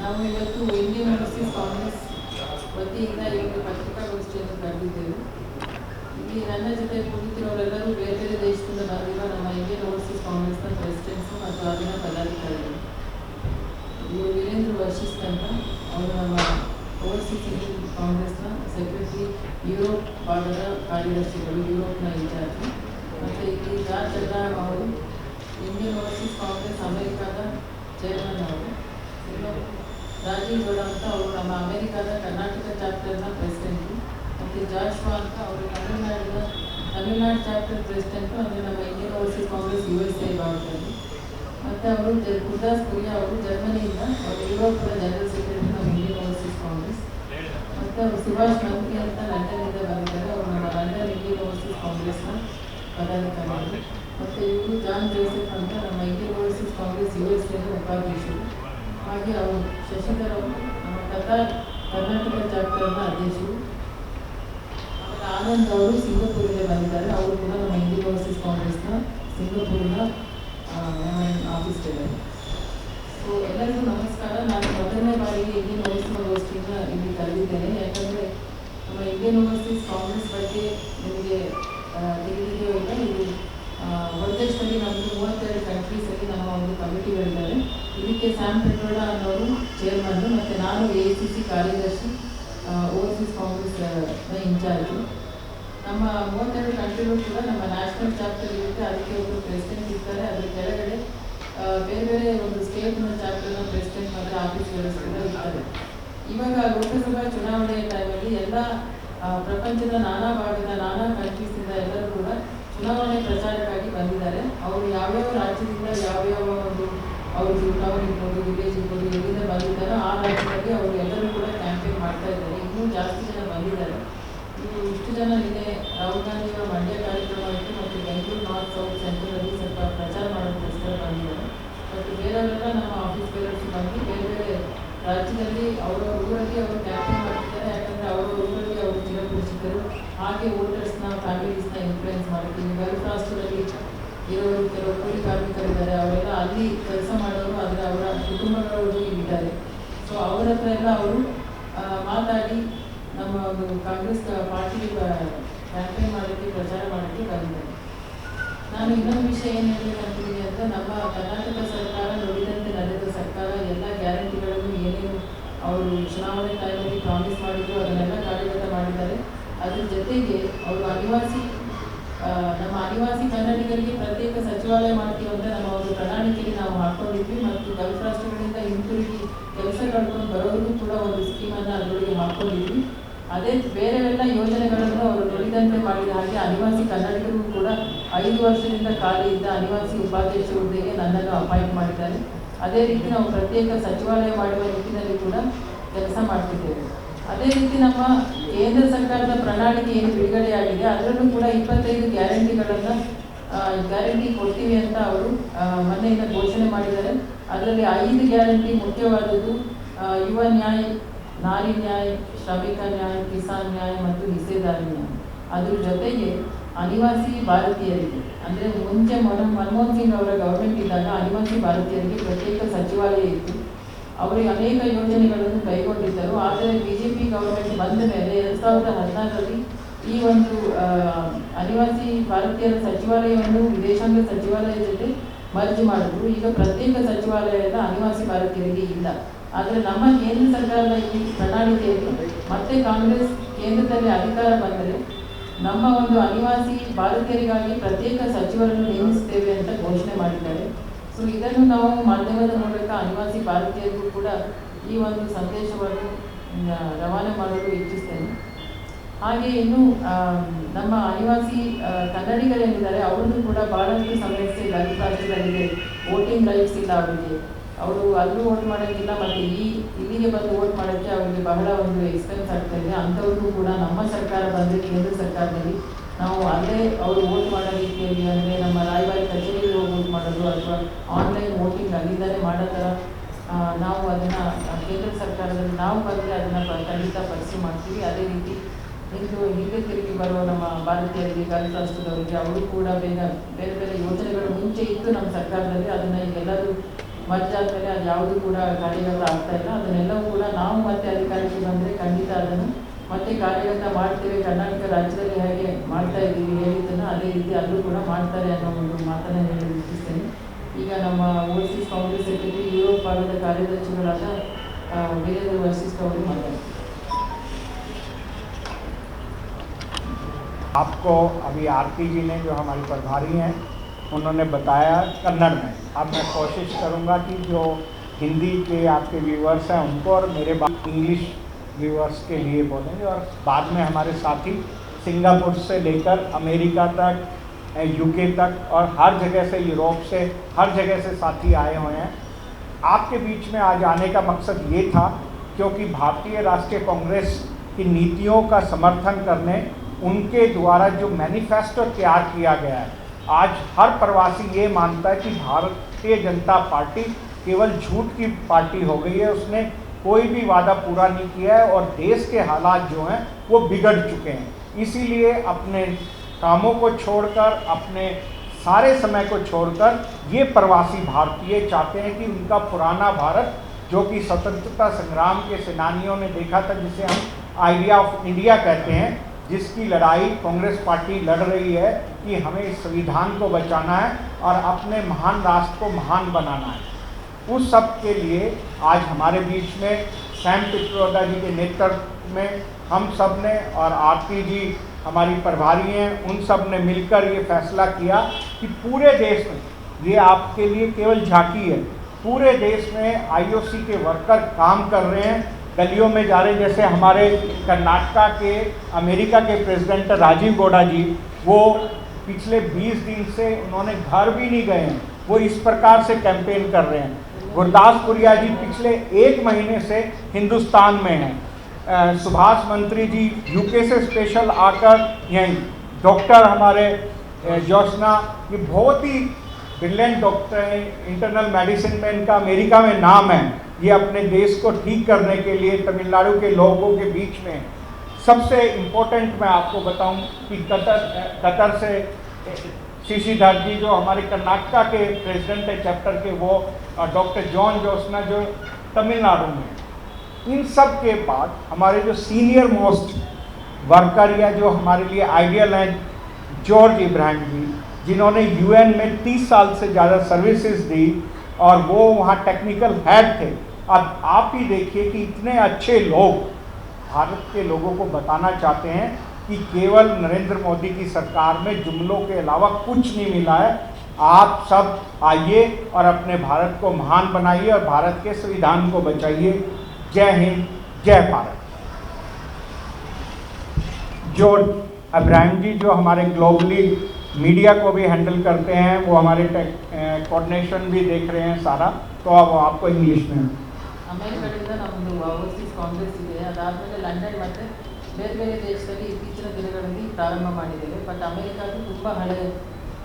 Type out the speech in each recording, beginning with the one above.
ನಾವು ಇವತ್ತು Indian overseas Congress ವತಿಯಿಂದ ಇವತ್ತು ಪತ್ರಿಕಾಗೋಷ್ಠಿಯನ್ನು ಕರೆದಿದ್ದೇವೆ. ಇಲ್ಲಿ ನನ್ನ ಜೊತೆ ಕುಳಿತಿರೋರೆಲ್ಲರೂ ಬೇರೆ ಬೇರೆ ದೇಶದಿಂದ ಬಂದಿರುವ ನಮ್ಮ ಇಂಡಿಯನ್ ಓವರ್ಸೀಸ್ ಕಾಂಗ್ರೆಸ್ನ ಪ್ರೆಸಿಡೆಂಟ್ಸು ಮತ್ತು ಅಲ್ಲಿನ ಪದಾಧಿಕಾರಿಗಳು. ಇವರು ವೀರೇಂದ್ರ ವಶಿಷ್ಠ ಅಂತ, ಅವರು ನಮ್ಮ ಓವರ್ಸೀಸ್ ಇಂಡಿಯನ್ ಕಾಂಗ್ರೆಸ್ನ ಸೆಕ್ರೆಟರಿ, ಯುರೋಪ್ ಭಾಗದ ಕಾರ್ಯದರ್ಶಿಗಳು, ಯುರೋಪ್ನ ಇನ್ಚಾರ್ಜ್. ಮತ್ತು ಇಲ್ಲಿ ಜಾರ್ಜ್ ಅಬ್ರಹಾಂ ಅವರು ಇಂಡಿಯನ್ ಓವರ್ಸೀಸ್ ಕಾಂಗ್ರೆಸ್ ಅಮೆರಿಕಾದ ಚೇರ್ಮನ್ ಅವರು. ಇನ್ನು ರಾಜೀವ್ ಗೌಡ ಅಂತ ಅವರು ನಮ್ಮ ಅಮೆರಿಕಾದ ಕರ್ನಾಟಕ ಚಾಪ್ಟರ್ನ ಪ್ರೆಸಿಡೆಂಟು. ಮತ್ತು ಜಾಶ್ವಾ ಅಂತ ಅವರು ತಮಿಳುನಾಡು ಚಾಪ್ಟರ್ ಪ್ರೆಸಿಡೆಂಟು, ಅಂದರೆ ನಮ್ಮ ಇಂಡಿಯನ್ ಓವರ್ಸೀಸ್ ಕಾಂಗ್ರೆಸ್ USA ಭಾಗದಲ್ಲಿ. ಮತ್ತು ಅವರು ಗುರ್ದಾಸ್ ಪುರಿಯಾ ಅವರು ಜರ್ಮನಿಯಿಂದ, ಅವರು ಯುರೋಪದ ಜನರಲ್ ಸೆಕ್ರೆಟರಿ ನಮ್ಮ ಇಂಡಿಯನ್ ಓವರ್ಸೀಸ್ ಕಾಂಗ್ರೆಸ್. ಮತ್ತು ಅವರು ಸುಭಾಷ್ ಮಂತ್ರಿ ಅಂತ ಲಂಡನ್ನಿಂದ ಬಂದಿದ್ದಾರೆ, ಅವರು ನಮ್ಮ ಲಂಡನ್ ಇಂಡಿಯನ್ ಓವರ್ಸೀಸ್ ಕಾಂಗ್ರೆಸ್ನ ಪದಾಧಿಕಾರಿಗಳು. ಮತ್ತು ಇವರು ಜಾನ್ ಜೋಸೆಫ್ ಅಂತ ನಮ್ಮ ಇಂಡಿಯನ್ ಓವರ್ಸೀಸ್ ಕಾಂಗ್ರೆಸ್ USA ಉಪಾಧ್ಯಕ್ಷರು. ಹಾಗೆ ಅವರು ಶಶಿಧರ್ ಅವರು ನಮ್ಮ ಕರ್ನಾಟಕ ಚಾಪ್ಟರ್ನ ಅಧ್ಯಕ್ಷರು. ಆಮೇಲೆ ಆನಂದ್ ಅವರು ಸಿಂಗಪೂರಿಗೆ ಬಂದಿದ್ದಾರೆ, ಅವರು ಕೂಡ ನಮ್ಮ ಇಂಡಿಯನ್ ಓವರ್ಸೀಸ್ ಕಾಂಗ್ರೆಸ್ನ ಸಿಂಗಪೂರಿನ ಆಫೀಸ್ಗಳಿದ್ದಾರೆ. ಸೊ ಎಲ್ಲರಿಗೂ ನಮಸ್ಕಾರ. ನಾನು ಮೊದಲನೇ ಬಾರಿಗೆ ಇಂಡಿಯನ್ ಓವರ್ಸೀಸ್ ಗೋಷ್ಠಿಯಿಂದ ಇಲ್ಲಿ ಕರೆದಿದ್ದೇನೆ. ಯಾಕಂದರೆ ನಮ್ಮ ಇಂಡಿಯನ್ ಓವರ್ಸೀಸ್ ಕಾಂಗ್ರೆಸ್ ಬಗ್ಗೆ ನಿಮಗೆ ತಿಳಿದಿದೆಯೋ ಇಲ್ಲ, ಇದು ವರ್ಲ್ಡಲ್ಲಿ ನಮ್ಮದು 32 ಕಂಟ್ರೀಸಲ್ಲಿ ನಮ್ಮ ಒಂದು ಕಮಿಟಿಗಳಿದ್ದಾರೆ. ಇದಕ್ಕೆ ಸ್ಯಾಮ್ ಪೆಟ್ರೋಡಾ ಅನ್ನೋರು ಚೇರ್ಮನ್ನು, ಮತ್ತು ನಾನು AICC ಕಾರ್ಯದರ್ಶಿ, ಓವರ್ಸೀಸ್ ಕಾಂಗ್ರೆಸ್ನ ಇನ್ಚಾರ್ಜು. ನಮ್ಮ 32 ಕಂಟ್ರಿಗಳು ಕೂಡ ನಮ್ಮ ನ್ಯಾಷನಲ್ ಚಾಪ್ಟರ್ ಇರುತ್ತೆ, ಅದಕ್ಕೆ ಒಬ್ಬರು ಪ್ರೆಸಿಡೆಂಟ್ ಇರ್ತಾರೆ. ಅದರ ಕೆಳಗಡೆ ಬೇರೆ ಬೇರೆ ಒಂದು ಸ್ಟೇಟ್ನ ಚಾಪ್ಟರ್ನ ಪ್ರೆಸಿಡೆಂಟ್ ಮತ್ತು ಆಫೀಸರ್ಸ್ ಕೂಡ ಇರ್ತಾರೆ. ಇವಾಗ ಲೋಕಸಭಾ ಚುನಾವಣೆಯ ಟೈಮಲ್ಲಿ ಎಲ್ಲ ಪ್ರಪಂಚದ ನಾನಾ ಭಾಗದ ನಾನಾ ಕಂಟ್ರೀಸಿಂದ ಎಲ್ಲರೂ ಕೂಡ ಚುನಾವಣೆ ಪ್ರಚಾರಕ್ಕಾಗಿ ಬಂದಿದ್ದಾರೆ. ಅವರು ಯಾವ್ಯಾವ ರಾಜ್ಯದಿಂದ ಯಾವ್ಯಾವ ಒಂದು ಅವ್ರದ್ದು ಟೌನ್ ಇರ್ಬೋದು, ವಿಲೇಜ್ ಇರ್ಬೋದು, ಎಲ್ಲಿಂದ ಬಂದಿದ್ದಾರೋ ಆ ರಾಜ್ಯದಲ್ಲಿ ಅವರು ಎಲ್ಲರೂ ಕೂಡ ಕ್ಯಾಂಪೇನ್ ಮಾಡ್ತಾ ಇದ್ದಾರೆ. ಇನ್ನೂ ಜಾಸ್ತಿ ಜನ ಬಂದಿದ್ದಾರೆ. ಇಷ್ಟು ಜನ ನಿನ್ನೆ ರಾಹುಲ್ ಗಾಂಧಿಯವರ ಮಂಡ್ಯ ಕಾರ್ಯಕ್ರಮ ಇತ್ತು, ಮತ್ತು ಬೆಂಗಳೂರು ನಾರ್ತ್ ಸೌತ್ ಸೆಂಟ್ರಲಲ್ಲಿ ಸ್ವಲ್ಪ ಪ್ರಚಾರ ಮಾಡೋದಕ್ಕೋಸ್ಕರ ಬಂದಿದ್ದಾರೆ. ಮತ್ತು ಬೇರೆಯವರೆಲ್ಲ ನಮ್ಮ ಆಫೀಸ್ ಬೇರೆಯವರು ಬಂದು ಬೇರೆ ಬೇರೆ ರಾಜ್ಯದಲ್ಲಿ ಅವರವ್ರ ಊರಲ್ಲಿ ಅವರು ಕ್ಯಾಂಪೇನ್ ಮಾಡ್ತಿದ್ದಾರೆ. ಯಾಕಂದರೆ ಅವರವ್ರ ಊರಲ್ಲಿ ಅವರು ಚಿರಪರಿಚಿತರು. ಹಾಗೆ ವೋಟರ್ಸ್ನ ಫ್ಯಾಮಿಲೀಸ್ನ ಇನ್ಫ್ಲುಯೆನ್ಸ್ ಮಾಡ್ತೀವಿ. ಗಲ್ಫ್ ರಾಷ್ಟ್ರದಲ್ಲಿ ಇರೋರು ಕೆಲವು ಕೂಲಿ ಕಾರ್ಮಿಕರಿದ್ದಾರೆ, ಅವರೆಲ್ಲ ಅಲ್ಲಿ ಕೆಲಸ ಮಾಡೋರು, ಆದರೆ ಅವರ ಕುಟುಂಬಗಳು ಇದ್ದಾರೆ. ಸೊ ಅವರ ಹತ್ರ ಎಲ್ಲ ಅವರು ಮಾತಾಡಿ ನಮ್ಮ ಒಂದು ಕಾಂಗ್ರೆಸ್ ಪಾರ್ಟಿ ಕ್ಯಾಂಪೇನ್ ಮಾಡೋಕ್ಕೆ, ಪ್ರಚಾರ ಮಾಡೋಕ್ಕೆ ಬಂದಿದ್ದಾರೆ. ನಾನು ಇನ್ನೊಂದು ವಿಷಯ ಏನು ಹೇಳಬೇಕಂತೀನಿ ಅಂದರೆ, ನಮ್ಮ ಕರ್ನಾಟಕ ಸರ್ಕಾರ ನುಡಿದಂತೆ ನಡೆದ ಸರ್ಕಾರ. ಎಲ್ಲ ಗ್ಯಾರಂಟಿಗಳನ್ನು ಏನೇನು ಅವರು ಚುನಾವಣೆ ಟೈಮಲ್ಲಿ ಪ್ರಾಮಿಸ್ ಮಾಡಿದ್ರು ಅದನ್ನೆಲ್ಲ ಕಾರ್ಯಗತ ಮಾಡಿದ್ದಾರೆ. ಅದ್ರ ಜೊತೆಗೆ ಅವರು ನಮ್ಮ ಅನಿವಾಸಿ ಕನ್ನಡಿಗರಿಗೆ ಪ್ರತ್ಯೇಕ ಸಚಿವಾಲಯ ಮಾಡ್ತೀವಿ ಅಂತ ನಮ್ಮ ಒಂದು ಪ್ರಣಾಳಿಕೆಯಲ್ಲಿ ನಾವು ಹಾಕ್ಕೊಂಡಿದ್ವಿ. ಮತ್ತು ಗಲ್ಫ್ ರಾಷ್ಟ್ರಗಳಿಂದ ಹಿಂತಿರುಗಿ ಕೆಲಸ ಕಳ್ಕೊಂಡು ಬರೋರಿಗೂ ಕೂಡ ಒಂದು ಸ್ಕೀಮನ್ನು ಅದರೊಳಗೆ ಹಾಕ್ಕೊಂಡಿದ್ವಿ. ಅದೇ ಬೇರೆವೆಲ್ಲ ಯೋಜನೆಗಳನ್ನು ಅವರು ನುಡಿದಂತೆ ಮಾಡಿದ ಹಾಗೆ ಅನಿವಾಸಿ ಕನ್ನಡಿಗರಿಗೂ ಕೂಡ 5 ವರ್ಷದಿಂದ ಖಾಲಿ ಇದ್ದ ಅನಿವಾಸಿ ಉಪಾಧ್ಯಕ್ಷ ಹುದ್ದೆಗೆ ನನ್ನನ್ನು ಅಪಾಯಿಂಟ್ ಮಾಡಿದ್ದಾರೆ. ಅದೇ ರೀತಿ ನಾವು ಪ್ರತ್ಯೇಕ ಸಚಿವಾಲಯ ಮಾಡುವ ನಿಟ್ಟಿನಲ್ಲಿ ಕೂಡ ಕೆಲಸ ಮಾಡ್ತಿದ್ದೇವೆ. ಅದೇ ರೀತಿ ನಮ್ಮ ಕೇಂದ್ರ ಸರ್ಕಾರದ ಪ್ರಣಾಳಿಕೆ ಏನು ಬಿಡುಗಡೆಯಾಗಿದೆ ಅದರಲ್ಲೂ ಕೂಡ 25 ಗ್ಯಾರಂಟಿ ಕೊಡ್ತೀವಿ ಅಂತ ಅವರು ಮೊನ್ನೆಯಿಂದ ಘೋಷಣೆ ಮಾಡಿದ್ದಾರೆ. ಅದರಲ್ಲಿ 5 ಗ್ಯಾರಂಟಿ ಮುಖ್ಯವಾದದ್ದು ಯುವ ನ್ಯಾಯ, ನಾರಿ ನ್ಯಾಯ, ಶ್ರಮಿಕ ನ್ಯಾಯ, ಕಿಸಾನ್ ನ್ಯಾಯ ಮತ್ತು ಹಿಸ್ಸೇದಾರಿ ನ್ಯಾಯ. ಅದ್ರ ಜೊತೆಗೆ ಅನಿವಾಸಿ ಭಾರತೀಯರಿಗೆ, ಅಂದರೆ ಮುಂಚೆ ಮನಮೋಹನ್ ಸಿಂಗ್ ಅವರ ಗೌರ್ಮೆಂಟ್ ಇದ್ದಾಗ ಅನಿವಾಸಿ ಭಾರತೀಯರಿಗೆ ಪ್ರತ್ಯೇಕ ಸಚಿವಾಲಯ ಇತ್ತು. ಅವರಿಗೆ ಅನೇಕ ಯೋಜನೆಗಳನ್ನು ಕೈಗೊಂಡಿದ್ದರು. ಆದರೆ BJP ಗೌರ್ಮೆಂಟ್ ಬಂದ ಮೇಲೆ 2016ರಲ್ಲಿ ಈ ಒಂದು ಅನಿವಾಸಿ ಭಾರತೀಯರ ಸಚಿವಾಲಯವನ್ನು ವಿದೇಶಾಂಗ ಸಚಿವಾಲಯ ಜೊತೆ ಮರ್ಜ್ ಮಾಡಿದ್ರು. ಈಗ ಪ್ರತ್ಯೇಕ ಸಚಿವಾಲಯದ ಅನಿವಾಸಿ ಭಾರತೀಯರಿಗೆ ಇಲ್ಲ. ಆದರೆ ನಮ್ಮ ಕೇಂದ್ರ ಸರ್ಕಾರದ ಈ ಪ್ರಣಾಳಿಕೆಯಲ್ಲಿ ಮತ್ತೆ ಕಾಂಗ್ರೆಸ್ ಕೇಂದ್ರದಲ್ಲಿ ಅಧಿಕಾರ ಬಂದರೆ ನಮ್ಮ ಒಂದು ಅನಿವಾಸಿ ಭಾರತೀಯರಿಗಾಗಿ ಪ್ರತ್ಯೇಕ ಸಚಿವರನ್ನು ನೇಮಿಸುತ್ತೇವೆ ಅಂತ ಘೋಷಣೆ ಮಾಡಿದ್ದಾರೆ. ಸೊ ಇದನ್ನು ನಾವು ಮಾಧ್ಯಮದ ಮೂಲಕ ಅನಿವಾಸಿ ಭಾರತೀಯರಿಗೂ ಕೂಡ ಈ ಒಂದು ಸಂದೇಶವನ್ನು ರವಾನೆ ಮಾಡಲು ಇಚ್ಛಿಸ್ತೇನೆ. ಹಾಗೆ ಇನ್ನು ನಮ್ಮ ಅನಿವಾಸಿ ಕನ್ನಡಿಗರೇನಿದ್ದಾರೆ ಅವ್ರದ್ದು ಕೂಡ ಭಾಳಷ್ಟು ಸಮಸ್ಯೆ ಗಲ್ಫ್ ರಾಜ್ಯದಲ್ಲಿದೆ. ವೋಟಿಂಗ್ ರೈಟ್ಸ್ ಇಲ್ಲ ಅವರಿಗೆ, ಅವರು ಅಲ್ಲೂ ವೋಟ್ ಮಾಡೋಕ್ಕಿಲ್ಲ, ಮತ್ತು ಇಲ್ಲಿಗೆ ಬಂದು ವೋಟ್ ಮಾಡೋಕ್ಕೆ ಅವರಿಗೆ ಬಹಳ ಒಂದು ಎಕ್ಸ್ಪೆನ್ಸ್ ಆಗ್ತಾ ಇದೆ. ಅಂಥವ್ರಿಗೂ ಕೂಡ ನಮ್ಮ ಸರ್ಕಾರ ಬಂದರೆ ಕೇಂದ್ರ ಸರ್ಕಾರದಲ್ಲಿ ನಾವು ಅಲ್ಲೇ ಅವರು ವೋಟ್ ಮಾಡೋ ರೀತಿಯಲ್ಲಿ, ಅಂದರೆ ನಮ್ಮ ರಾಯಭಾರಿ ಕಚೇರಿಗೆ ಹೋಗಿ ವೋಟ್ ಮಾಡೋದು ಅಥವಾ ಆನ್ಲೈನ್ ವೋಟಿಂಗ್ ಅಲ್ಲಿಂದಲೇ ಮಾಡೋ ಥರ ನಾವು ಅದನ್ನು ಕೇಂದ್ರ ಸರ್ಕಾರದಲ್ಲಿ ನಾವು ಬಂದರೆ ಅದನ್ನು ಖಂಡಿತ ಪರಿಚಯ ಮಾಡ್ತೀವಿ. ಅದೇ ರೀತಿ ಹಿಂದೆ ತಿರುಗಿ ಬರುವ ನಮ್ಮ ಭಾರತೀಯರಿಗೆ, ಗಲ್ಫ್ ರಾಷ್ಟ್ರದವರಿಗೆ ಅವರು ಕೂಡ ಬೇರೆ ಬೇರೆ ಯೋಜನೆಗಳು ಮುಂಚೆ ಇತ್ತು ನಮ್ಮ ಸರ್ಕಾರದಲ್ಲಿ, ಅದನ್ನು ಈಗೆಲ್ಲರೂ ಮರ್ಜ್ ಆದಮೇಲೆ ಅದು ಯಾವುದೂ ಕೂಡ ಕಾರ್ಯಗತ ಆಗ್ತಾ ಇಲ್ಲ. ಅದನ್ನೆಲ್ಲವೂ ಕೂಡ ನಾವು ಮತ್ತೆ ಅಧಿಕಾರಕ್ಕೆ ಬಂದರೆ ಖಂಡಿತ ಅದನ್ನು ಮತ್ತೆ ಕಾರ್ಯಗತ ಮಾಡ್ತೇವೆ. ಕರ್ನಾಟಕ ರಾಜ್ಯದಲ್ಲಿ ಹೇಗೆ ಮಾಡ್ತಾ ಇದ್ದೀವಿ ಹೇಳಿದ್ದನ್ನು ಅದೇ ರೀತಿ ಅಲ್ಲೂ ಕೂಡ ಮಾಡ್ತಾರೆ ಅನ್ನೋ ಒಂದು ಮಾತನ್ನು ಹೇಳಿ ಇಚ್ಛಿಸ್ತೇನೆ. ಈಗ ನಮ್ಮ ಓವರ್ಸೀಸ್ ಕಾಂಗ್ರೆಸ್ ಸೆಕ್ರೆಟರಿ ಯುರೋಪ್ ಭಾಗದ ಕಾರ್ಯದರ್ಶಿಗಳಾದ ವೀರೇಂದ್ರ ವಶಿಷ್ಠ ಅವರು ಮಾತಾಡ್ತಾರೆ. आपको अभी आरती जी ने जो हमारी प्रभारी हैं उन्होंने बताया कन्नड़ में. अब मैं कोशिश करूंगा कि जो हिंदी के आपके व्यूअर्स हैं उनको और मेरे बाद इंग्लिश व्यूअर्स के लिए बोलेंगे, और बाद में हमारे साथी सिंगापुर से लेकर अमेरिका तक, यूके तक और हर जगह से, यूरोप से, हर जगह से साथी आए हुए हैं. आपके बीच में आज आने का मकसद ये था क्योंकि भारतीय राष्ट्रीय कांग्रेस की नीतियों का समर्थन करने, उनके द्वारा जो मैनिफेस्टो तैयार किया गया है, आज हर प्रवासी ये मानता है कि भारतीय जनता पार्टी केवल झूठ की पार्टी हो गई है. उसने कोई भी वादा पूरा नहीं किया है और देश के हालात जो हैं वो बिगड़ चुके हैं. इसीलिए अपने कामों को छोड़कर, अपने सारे समय को छोड़कर ये प्रवासी भारतीय चाहते हैं कि उनका पुराना भारत, जो कि स्वतंत्रता संग्राम के सेनानियों ने देखा था, जिसे हम आइडिया ऑफ इंडिया कहते हैं, जिसकी लड़ाई कांग्रेस पार्टी लड़ रही है कि हमें इस संविधान को बचाना है और अपने महान राष्ट्र को महान बनाना है. उस सब के लिए आज हमारे बीच में सैम पित्रोदा जी के नेतृत्व में हम सब ने, और आरती जी हमारी प्रभारी हैं, उन सब ने मिलकर ये फैसला किया कि पूरे देश में, ये आपके लिए केवल झांकी है, पूरे देश में आईओसी के वर्कर काम कर रहे हैं, गलियों में जा रहे हैं. जैसे हमारे कर्नाटका के, अमेरिका के प्रेसिडेंट राजीव गौड़ा जी, वो पिछले 20 दिन से उन्होंने घर भी नहीं गए हैं, वो इस प्रकार से कैंपेन कर रहे हैं. गुरदासपुरिया जी पिछले 1 महीने से हिंदुस्तान में हैं. सुभाष मंत्री जी यूके से स्पेशल आकर यहीं, डॉक्टर हमारे जोशना, ये बहुत ही ब्रिलियंट डॉक्टर हैं, इंटरनल मेडिसिन में इनका अमेरिका में नाम है. ये अपने देश को ठीक करने के लिए तमिलनाडु के लोगों के बीच में. सबसे इम्पोर्टेंट मैं आपको बताऊं कि कतर से शशिधर जी, जो हमारे कर्नाटका के प्रेसिडेंट है चैप्टर के, वो डॉक्टर जॉन जोशना जो तमिलनाडु में. इन सब के बाद हमारे जो सीनियर मोस्ट वर्कर या जो हमारे लिए आइडियल हैं, जॉर्ज इब्राहिम जी, जिन्होंने यूएन में 30 साल से ज़्यादा सर्विसेज दी और वो वहाँ टेक्निकल हेड थे. अब आप ही देखिए कि इतने अच्छे लोग भारत के लोगों को बताना चाहते हैं कि केवल नरेंद्र मोदी की सरकार में जुमलों के अलावा कुछ नहीं मिला है. आप सब आइए और अपने भारत को महान बनाइए और भारत के संविधान को बचाइए. जय हिंद, जय भारत. जॉर्ज इब्राहिम जी जो हमारे ग्लोबली मीडिया को भी हैंडल करते हैं, वो हमारे कोऑर्डिनेशन भी देख रहे हैं सारा, तो अब आपको इंग्लिश में. ಅಮೆರಿಕದಿಂದ ನಮ್ಮದು ಓವರ್ಸೀಸ್ ಕಾಂಗ್ರೆಸ್ ಇದೆ. ಅದಾದಮೇಲೆ ಲಂಡನ್ ಮತ್ತು ಬೇರೆ ಬೇರೆ ದೇಶದಲ್ಲಿ ಇತ್ತೀಚಿನ ದಿನಗಳಲ್ಲಿ ಪ್ರಾರಂಭ ಮಾಡಿದ್ದೇವೆ. ಬಟ್ ಅಮೆರಿಕದ್ದು ತುಂಬ ಹಳೆಯ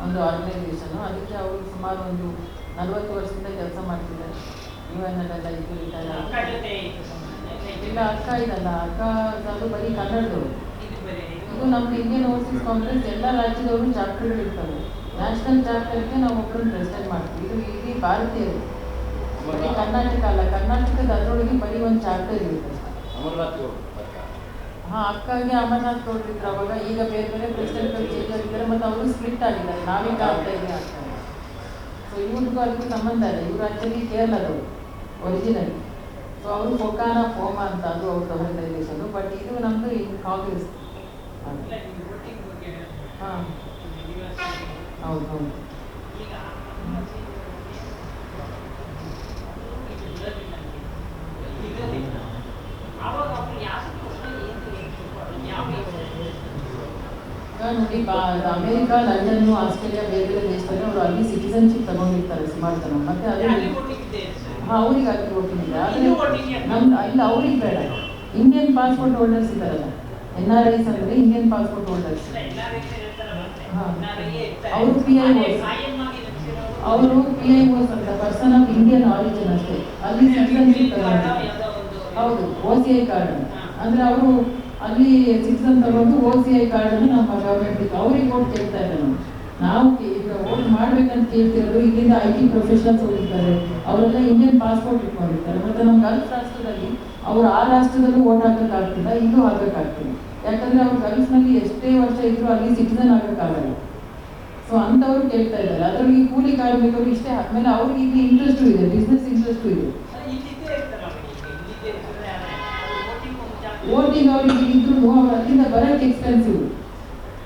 ಒಂದು ಆರ್ಗನೈಸೇಷನು. ಅದಕ್ಕೆ ಅವರು ಸುಮಾರು ಒಂದು 40 ವರ್ಷದಿಂದ ಕೆಲಸ ಮಾಡ್ತಿದ್ದಾರೆ. ಯುಎನ್ನಲ್ಲೆಲ್ಲ ಇದು ರಿಟೈರ್ ಇಲ್ಲ. ಅಕ್ಕ ಇದಲ್ಲ, ಅಕ್ಕ ಅದು ಬರೀ ಕನ್ನಡದವರು. ಇದು ನಮ್ಮ ಇಂಡಿಯನ್ ಓವರ್ಸೀಸ್ ಕಾಂಗ್ರೆಸ್ ಎಲ್ಲ ರಾಜ್ಯದವರು ಚಾಪ್ಟರ್ಗಳು ಇರ್ತವೆ. ನ್ಯಾಷನಲ್ ಚಾಪ್ಟರ್ಗೆ ನಾವು ಒಬ್ಬರನ್ನು ಪ್ರೆಸಿಡೆಂಟ್ ಮಾಡ್ತೀವಿ. ಇದು ಇಡೀ ಭಾರತೀಯರು, ಬರೀ ಕರ್ನಾಟಕ ಅಲ್ಲ. ಕರ್ನಾಟಕದ ಅದರೊಳಗೆ ಬರೀ ಒಂದು ಚಾಪ್ಟರ್ ಇರುತ್ತೆ. ಹಾಂ, ಅಕ್ಕಗೆ ಅಮರನಾಥ್ ಗೌಡ್ರು ಇದ್ರು ಅವಾಗ. ಈಗ ಬೇರೆ ಬೇರೆ ಪ್ರೆಸಿಡೆಂಟ್ಗಳು ಚೇಂಜ್ ಆಗಿದ್ದಾರೆ ಮತ್ತು ಅವರು ಸ್ಪ್ಲಿಟ್ ಆಗಿದ್ದಾರೆ. ನಾವೀಗ ಆಗ್ತಾ ಇದೆ ಆಗ್ತಾರೆ. ಸೊ ಇವ್ರಿಗೂ ಅದಕ್ಕೂ ಸಂಬಂಧ ಇಲ್ಲ. ಇವರು ಆ್ಯಕ್ಚುಲಿ ಕೇರಳದವರು ಒರಿಜಿನಲ್. ಸೊ ಅವರು ಫೊಕಾನ ಫೋಮಾ ಅಂತ, ಅದು ಅವ್ರದ್ದು ಆರ್ಗನೈಸೇಷನು. ಬಟ್ ಇದು ನಮ್ಮದು ಈ ಕಾಂಗ್ರೆಸ್. ಹಾಂ, ಹೌದು ಹೌದು. ನೋಡಿ, ಅಮೇರಿಕ, ಲಂಡನ್ನು, ಆಸ್ಟ್ರೇಲಿಯಾ, ಬೇರೆ ಬೇರೆ ದೇಶದಲ್ಲಿ ಅವರು ಅಲ್ಲಿ ಸಿಟಿಸನ್ಶಿಪ್ ತಗೊಂಡಿರ್ತಾರೆ ಸುಮಾರು ಜನ. ಮತ್ತೆ ಅದು ಹಾಂ, ಅವ್ರಿಗೆ ಅಲ್ಲಿ ವೋಟಿಂಗ್ ಇದೆ. ಆದರೆ ನಮ್ದು ಇಲ್ಲ, ಅವ್ರಿಗೆ ಬೇಡ. ಇಂಡಿಯನ್ ಪಾಸ್ಪೋರ್ಟ್ ಹೋಲ್ಡರ್ಸ್ ಇದ್ದಾರಲ್ಲ, NRIs ಅಂದರೆ ಇಂಡಿಯನ್ ಪಾಸ್ಪೋರ್ಟ್ ಹೋಲ್ಡರ್ಸ್. ಹಾಂ, ಅವರು PIOs. ಅವರು PIOs ಅಂತ, ಪರ್ಸನ್ ಆಫ್ ಇಂಡಿಯನ್ ಆರಿಜಿನ್ ಅಷ್ಟೇ. ಅಲ್ಲಿ ಸಿಟಿಸನ್ಶಿಪ್ ತಗೊಂಡಿರ್ತಾರೆ. ಹೌದು, OCI ಕಾರ್ಡ್ ಅಂದರೆ ಅವರು ಅಲ್ಲಿ ಸಿಟಿಸನ್ ತಗೊಂಡು OCI ಕಾರ್ಡನ್ನು ನಮ್ಮ ಗೌರ್ಮೆಂಟಿಗೆ ಅವ್ರಿಗೆ ಕೊಟ್ಟು ಕೇಳ್ತಾ ಇದ್ದಾರೆ. ನಾವು ನಾವು ಈಗ ವೋಟ್ ಮಾಡ್ಬೇಕಂತ ಕೇಳ್ತಿರೋದು ಇಲ್ಲಿಂದ IT ಪ್ರೊಫೆಷನಲ್ಸ್ ಹೋಗಿರ್ತಾರೆ, ಅವರೆಲ್ಲ ಇಂಡಿಯನ್ ಪಾಸ್ಪೋರ್ಟ್ ಇಟ್ಕೊಂಡಿರ್ತಾರೆ. ಮತ್ತು ನಮ್ಮ ಗಲ್ಫ್ ರಾಷ್ಟ್ರದಲ್ಲಿ ಅವರು ಆ ರಾಷ್ಟ್ರದಲ್ಲೂ ವೋಟ್ ಹಾಕೋಕ್ಕಾಗ್ತಿಲ್ಲ, ಇಲ್ಲೂ ಹಾಕೋಕ್ಕಾಗ್ತಿಲ್ಲ. ಯಾಕಂದರೆ ಅವ್ರು ಗಲ್ಫ್ನಲ್ಲಿ ಎಷ್ಟೇ ವರ್ಷ ಇದ್ದರೂ ಅಲ್ಲಿ ಸಿಟಿಸನ್ ಆಗೋಕ್ಕಾಗಲ್ಲ. ಸೊ ಅಂಥವ್ರು ಕೇಳ್ತಾ ಇದ್ದಾರೆ. ಅದರಲ್ಲಿ ಕೂಲಿ ಕಾರ್ಮಿಕರು ಇಷ್ಟೇ ಆದಮೇಲೆ ಅವ್ರಿಗೆ ಇಲ್ಲಿ ಇಂಟ್ರೆಸ್ಟು ಇದೆ, ಬಿಸ್ನೆಸ್ ಇಂಟ್ರೆಸ್ಟು ಇದೆ. ವೋಟಿಂಗ್ ಅವ್ರಿಗೆ ಇದ್ರೂ ಅವ್ರು ಅಲ್ಲಿಂದ ಬರೋಕ್ಕೆ ಎಕ್ಸ್ಪೆನ್ಸಿವ್.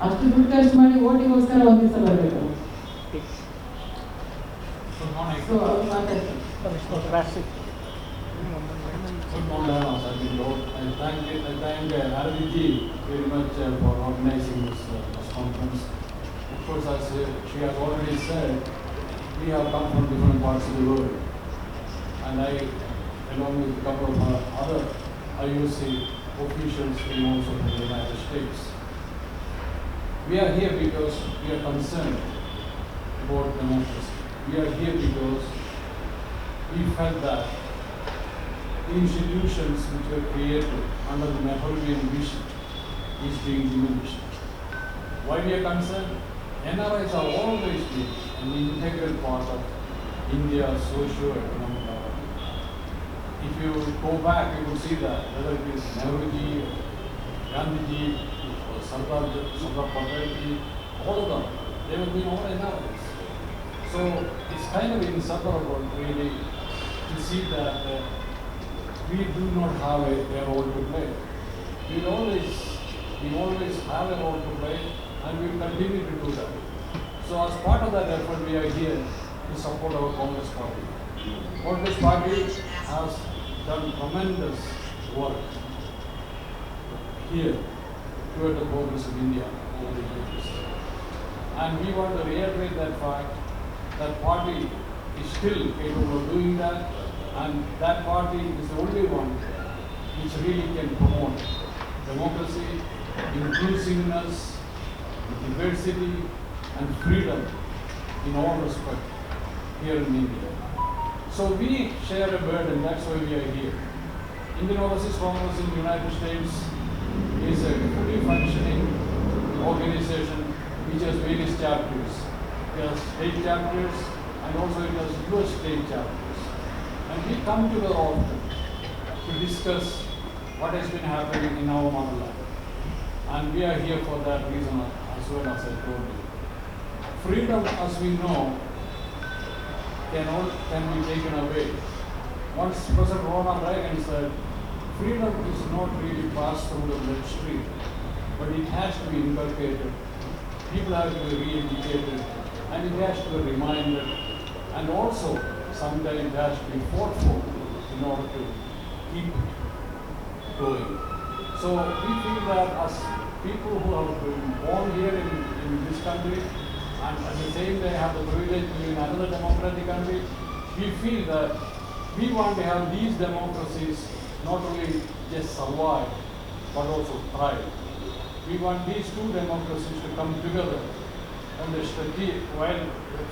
ಅಷ್ಟು ದುಡ್ಡು ಖರ್ಚು ಮಾಡಿ ವೋಟಿಗೋಸ್ಕರ ಒಂದು ದಿವಸ ಬರಬೇಕು. ಸೊ ಅವ್ರು ಮಾತಾಡ್ತಾರೆ. Good morning, I thank Araviti very much for organizing this press conference. Of course, as she has already said, we have come from different parts of the world, and I, along with a couple of other IOC officials, came also from the United States. We are here because we are concerned about democracy. We are here because we felt that the institutions which were created under the Nehruvian vision is being diminished. Why we are concerned? NRIs have always been an integral part of India's socio-economic development. If you go back, you will see that whether it is Nehruji, Gandhiji, or Sardar Patel, all of them, they have been all NRIs. So it's kind of insufferable really to see that we do not have a role to play. We always have a role to play, and we will continue to do that. So as part of that effort, we are here to support our Congress party. Congress party has done tremendous work here toward the progress of India over the years. And we want to reiterate that fact, that party is still capable of doing that, and that party is the only one which really can promote democracy, inclusiveness, diversity, and freedom in all respect here in India. So we share a burden, that's why we are here. Indian Overseas Congress in the United States is a fully functioning organization which has various chapters. It has state chapters, and also it has US state chapters. And we come together often to discuss what has been happening in our motherland. And we are here for that reason as well, as I told you. Freedom, as we know, can be taken away. Once President Ronald Reagan said, freedom is not really passed through the bloodstream, but it has to be inculcated. People have to be re-educated, and it has to be reminded, and also sometimes it has to be fought for in order to keep going. So we feel that as people who have been born here in this country, and at the same time have the privilege to be in another democratic country, we feel that we want to have these democracies not only just survive, but also thrive. We want these two democracies to come together on the while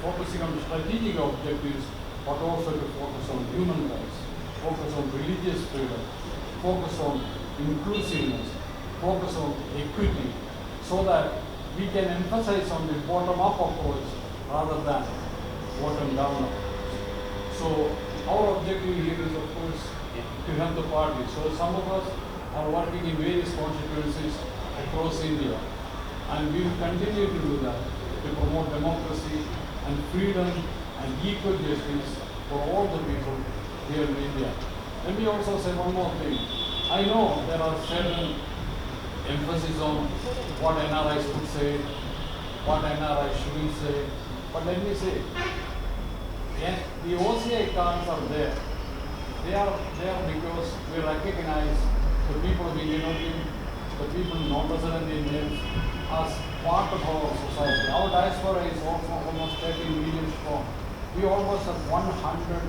focusing on the strategic objectives, but also to focus on human rights, focus on religious freedom, focus on inclusiveness, focus on equity, so that we can emphasize on the bottom-up approach rather than bottom-down approach. So our objective here is, of course, to help the party. So some of us are working in various constituencies across India, and we will continue to do that to promote democracy and freedom and equal justice for all the people here in India. Let me also say one more thing. I know there are certain emphasis on what NRIs could say, what NRIs shouldn't say, but let me say, the OCI cards are there. They are there because we recognize the people of Indian origin, the people non-resident Indians, as part of our society. Our diaspora is also almost 13 million strong. We almost have $100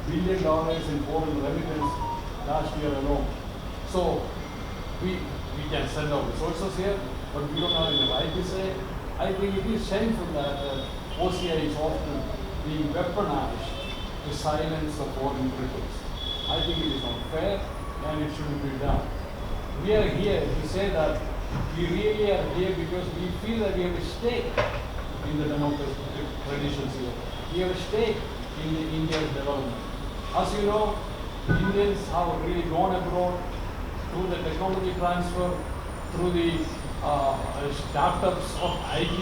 billion in foreign remittance last year alone. So we can send our resources here, but we don't have any right to say. I think it is shameful that OCI is often being weaponized to silence the foreign critics. I think it is not fair, and it shouldn't be done. We are here to say that we really are here because we feel that we have a stake in the democratic traditions here. We have a stake in the India's development. As you know, Indians have really gone abroad through the technology transfer, through the startups of IT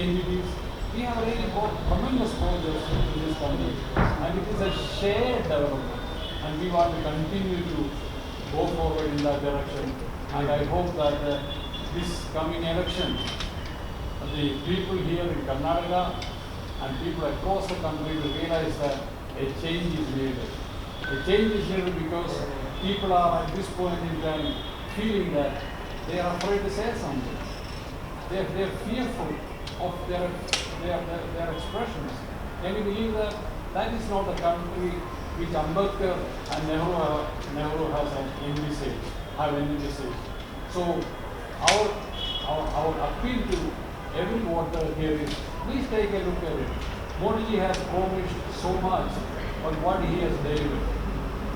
entities. We have really got tremendous progress in this country, and it is a shared development, and we want to continue to go forward in that direction. And I hope that this coming election, the people here in Karnataka and people across the country will realize that a change is needed. A change is needed because people are at this point in time feeling that they are afraid to say something. They are fearful of their expressions. Can you believe that that is not a country which Ambedkar and Nehru have envisaged. So our appeal to every voter here is, please take a look at it. Modi has promised so much, but what he has delivered.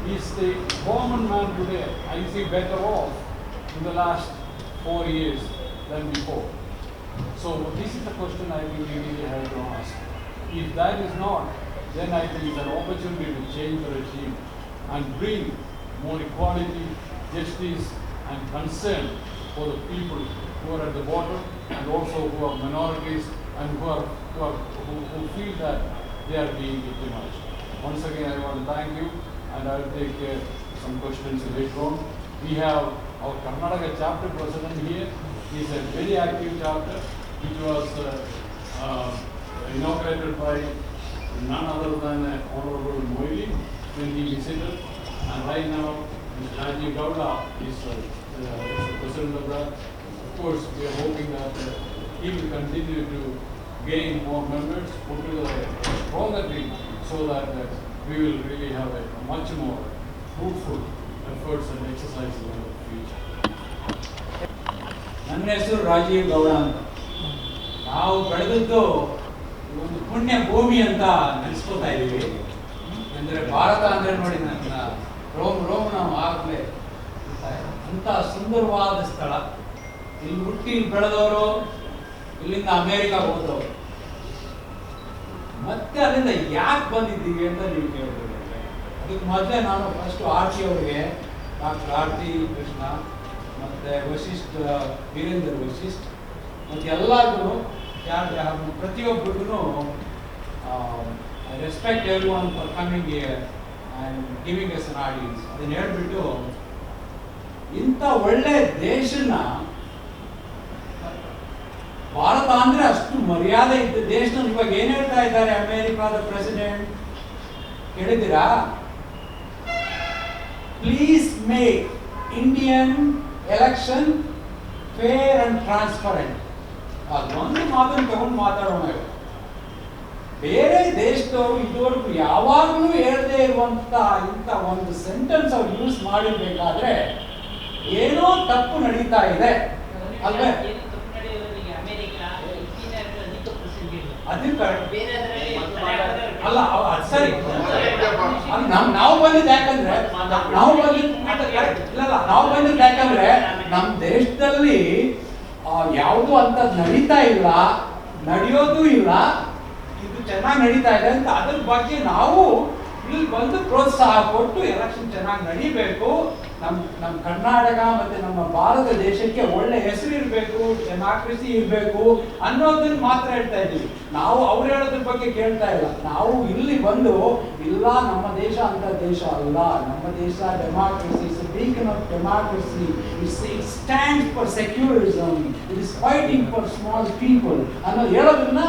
Is the common man today, I see, better off in the last 4 years than before? So this is the question I think we really have to ask. If that is not, then I think it's an opportunity to change the regime and bring more equality, justice and concern for the people who are at the bottom and also who are minorities and who feel that they are being victimized. Once again, I want to thank you, and I will take some questions later on. We have our Karnataka chapter president here. He is a very active chapter, which was inaugurated by none other than Honorable Moili when he visited. And right now, Mr. Rajiv Gowda is the president of that. Of course, we are hoping that he will continue to gain more members, put together a stronger team, so that we will really have a much more fruitful efforts and exercises in the future. ನನ್ನ ಹೆಸರು ರಾಜೀವ್ ಗೌಡ ಅಂತ. ನಾವು ಬೆಳೆದದ್ದು ಒಂದು ಪುಣ್ಯ ಭೂಮಿ ಅಂತ ನೆನೆಸ್ಕೊತಾ ಇದ್ದೀವಿ. ಅಂದರೆ ಭಾರತ ಅಂದರೆ ನೋಡಿ, ನನ್ನ ರೋಮ್ ನಾವು ಆಗಲೇ ಅಂತ ಸುಂದರವಾದ ಸ್ಥಳ. ಇಲ್ಲಿ ಹುಟ್ಟಿ ಬೆಳೆದವರು, ಇಲ್ಲಿಂದ ಅಮೇರಿಕಾಗೆ ಹೋದವರು, ಮತ್ತೆ ಅಲ್ಲಿಂದ ಯಾಕೆ ಬಂದಿದ್ದೀವಿ ಅಂತ ನೀವು ಕೇಳ್ಬೋದು. ಅದಕ್ಕೆ ಮೊದಲೇ ನಾನು ಫಸ್ಟ್ ಆರ್ತಿ ಅವರಿಗೆ, ಡಾಕ್ಟರ್ ಆರ್ತಿ ಕೃಷ್ಣ ಮತ್ತು ವಶಿಷ್ಠ ವೀರೇಂದ್ರ ವಶಿಷ್ಠ ಮತ್ತು ಎಲ್ಲರಿಗೂ ಪ್ರತಿಯೊಬ್ಬರಿಗೂ respect every one for coming here and giving us an audience ಅದನ್ನು ಹೇಳ್ಬಿಟ್ಟು, ಇಂಥ ಒಳ್ಳೆ ದೇಶನ, ಭಾರತ ಅಂದರೆ ಅಷ್ಟು ಮರ್ಯಾದೆ ಇದ್ದ ದೇಶನ ಇವಾಗ ಏನು ಹೇಳ್ತಾ ಇದ್ದಾರೆ ಅಮೇರಿಕಾದ ಪ್ರೆಸಿಡೆಂಟ್ ಕೇಳಿದ್ದೀರಾ? Please make Indian election fair and transparent. ಅದೊಂದು ಮಾತನ್ನು ತಗೊಂಡು ಮಾತಾಡೋಣ. ಬೇರೆ ದೇಶದವರು ಇದುವರೆಗೂ ಯಾವಾಗಲೂ ಹೇಳದೇ ಇರುವಂತ ಇಂಥ ಒಂದು ಸೆಂಟೆನ್ಸ್ ಅವ್ರು ಯೂಸ್ ಮಾಡಿರ್ಬೇಕಾದ್ರೆ ಏನೋ ತಪ್ಪು ನಡೀತಾ ಇದೆ ಅಲ್ವೇ? ಅದು ಕರೆಕ್ಟ್ ಅಲ್ಲ, ಸರಿ. ನಾವು ಬಂದಿದ್ದು ಯಾಕಂದ್ರೆ ನಾವು ಬಂದಿದ್ದು ಯಾಕಂದ್ರೆ ನಮ್ಮ ದೇಶದಲ್ಲಿ ಯಾವುದು ಅಂತ ನಡೀತಾ ಇಲ್ಲ, ನಡೆಯೋದು ಇಲ್ಲ, ಇದು ಚೆನ್ನಾಗಿ ನಡೀತಾ ಇದೆ ಅಂತ ಅದ್ರ ಬಗ್ಗೆ ನಾವು ಇಲ್ಲಿ ಬಂದು ಪ್ರೋತ್ಸಾಹ ಕೊಟ್ಟು ಎಲೆಕ್ಷನ್ ಚೆನ್ನಾಗಿ ನಡೀಬೇಕು, ನಮ್ಮ ಕರ್ನಾಟಕ ಮತ್ತೆ ನಮ್ಮ ಭಾರತ ದೇಶಕ್ಕೆ ಒಳ್ಳೆ ಹೆಸರು ಇರಬೇಕು, ಡೆಮಾಕ್ರಸಿ ಇರಬೇಕು ಅನ್ನೋದನ್ನ ಮಾತ್ರ ಹೇಳ್ತಾ ಇದ್ದೀವಿ. ನಾವು ಅವ್ರು ಹೇಳೋದ್ರ ಬಗ್ಗೆ ಕೇಳ್ತಾ ಇಲ್ಲ. ನಾವು ಇಲ್ಲಿ ಬಂದು ಇಲ್ಲ, ನಮ್ಮ ದೇಶ ಅಂತ ದೇಶ ಅಲ್ಲ, ನಮ್ಮ ದೇಶ democracy, it's A beacon of democracy, it stands for secularism, it is fighting for small people ಅನ್ನೋದು ಹೇಳೋದನ್ನ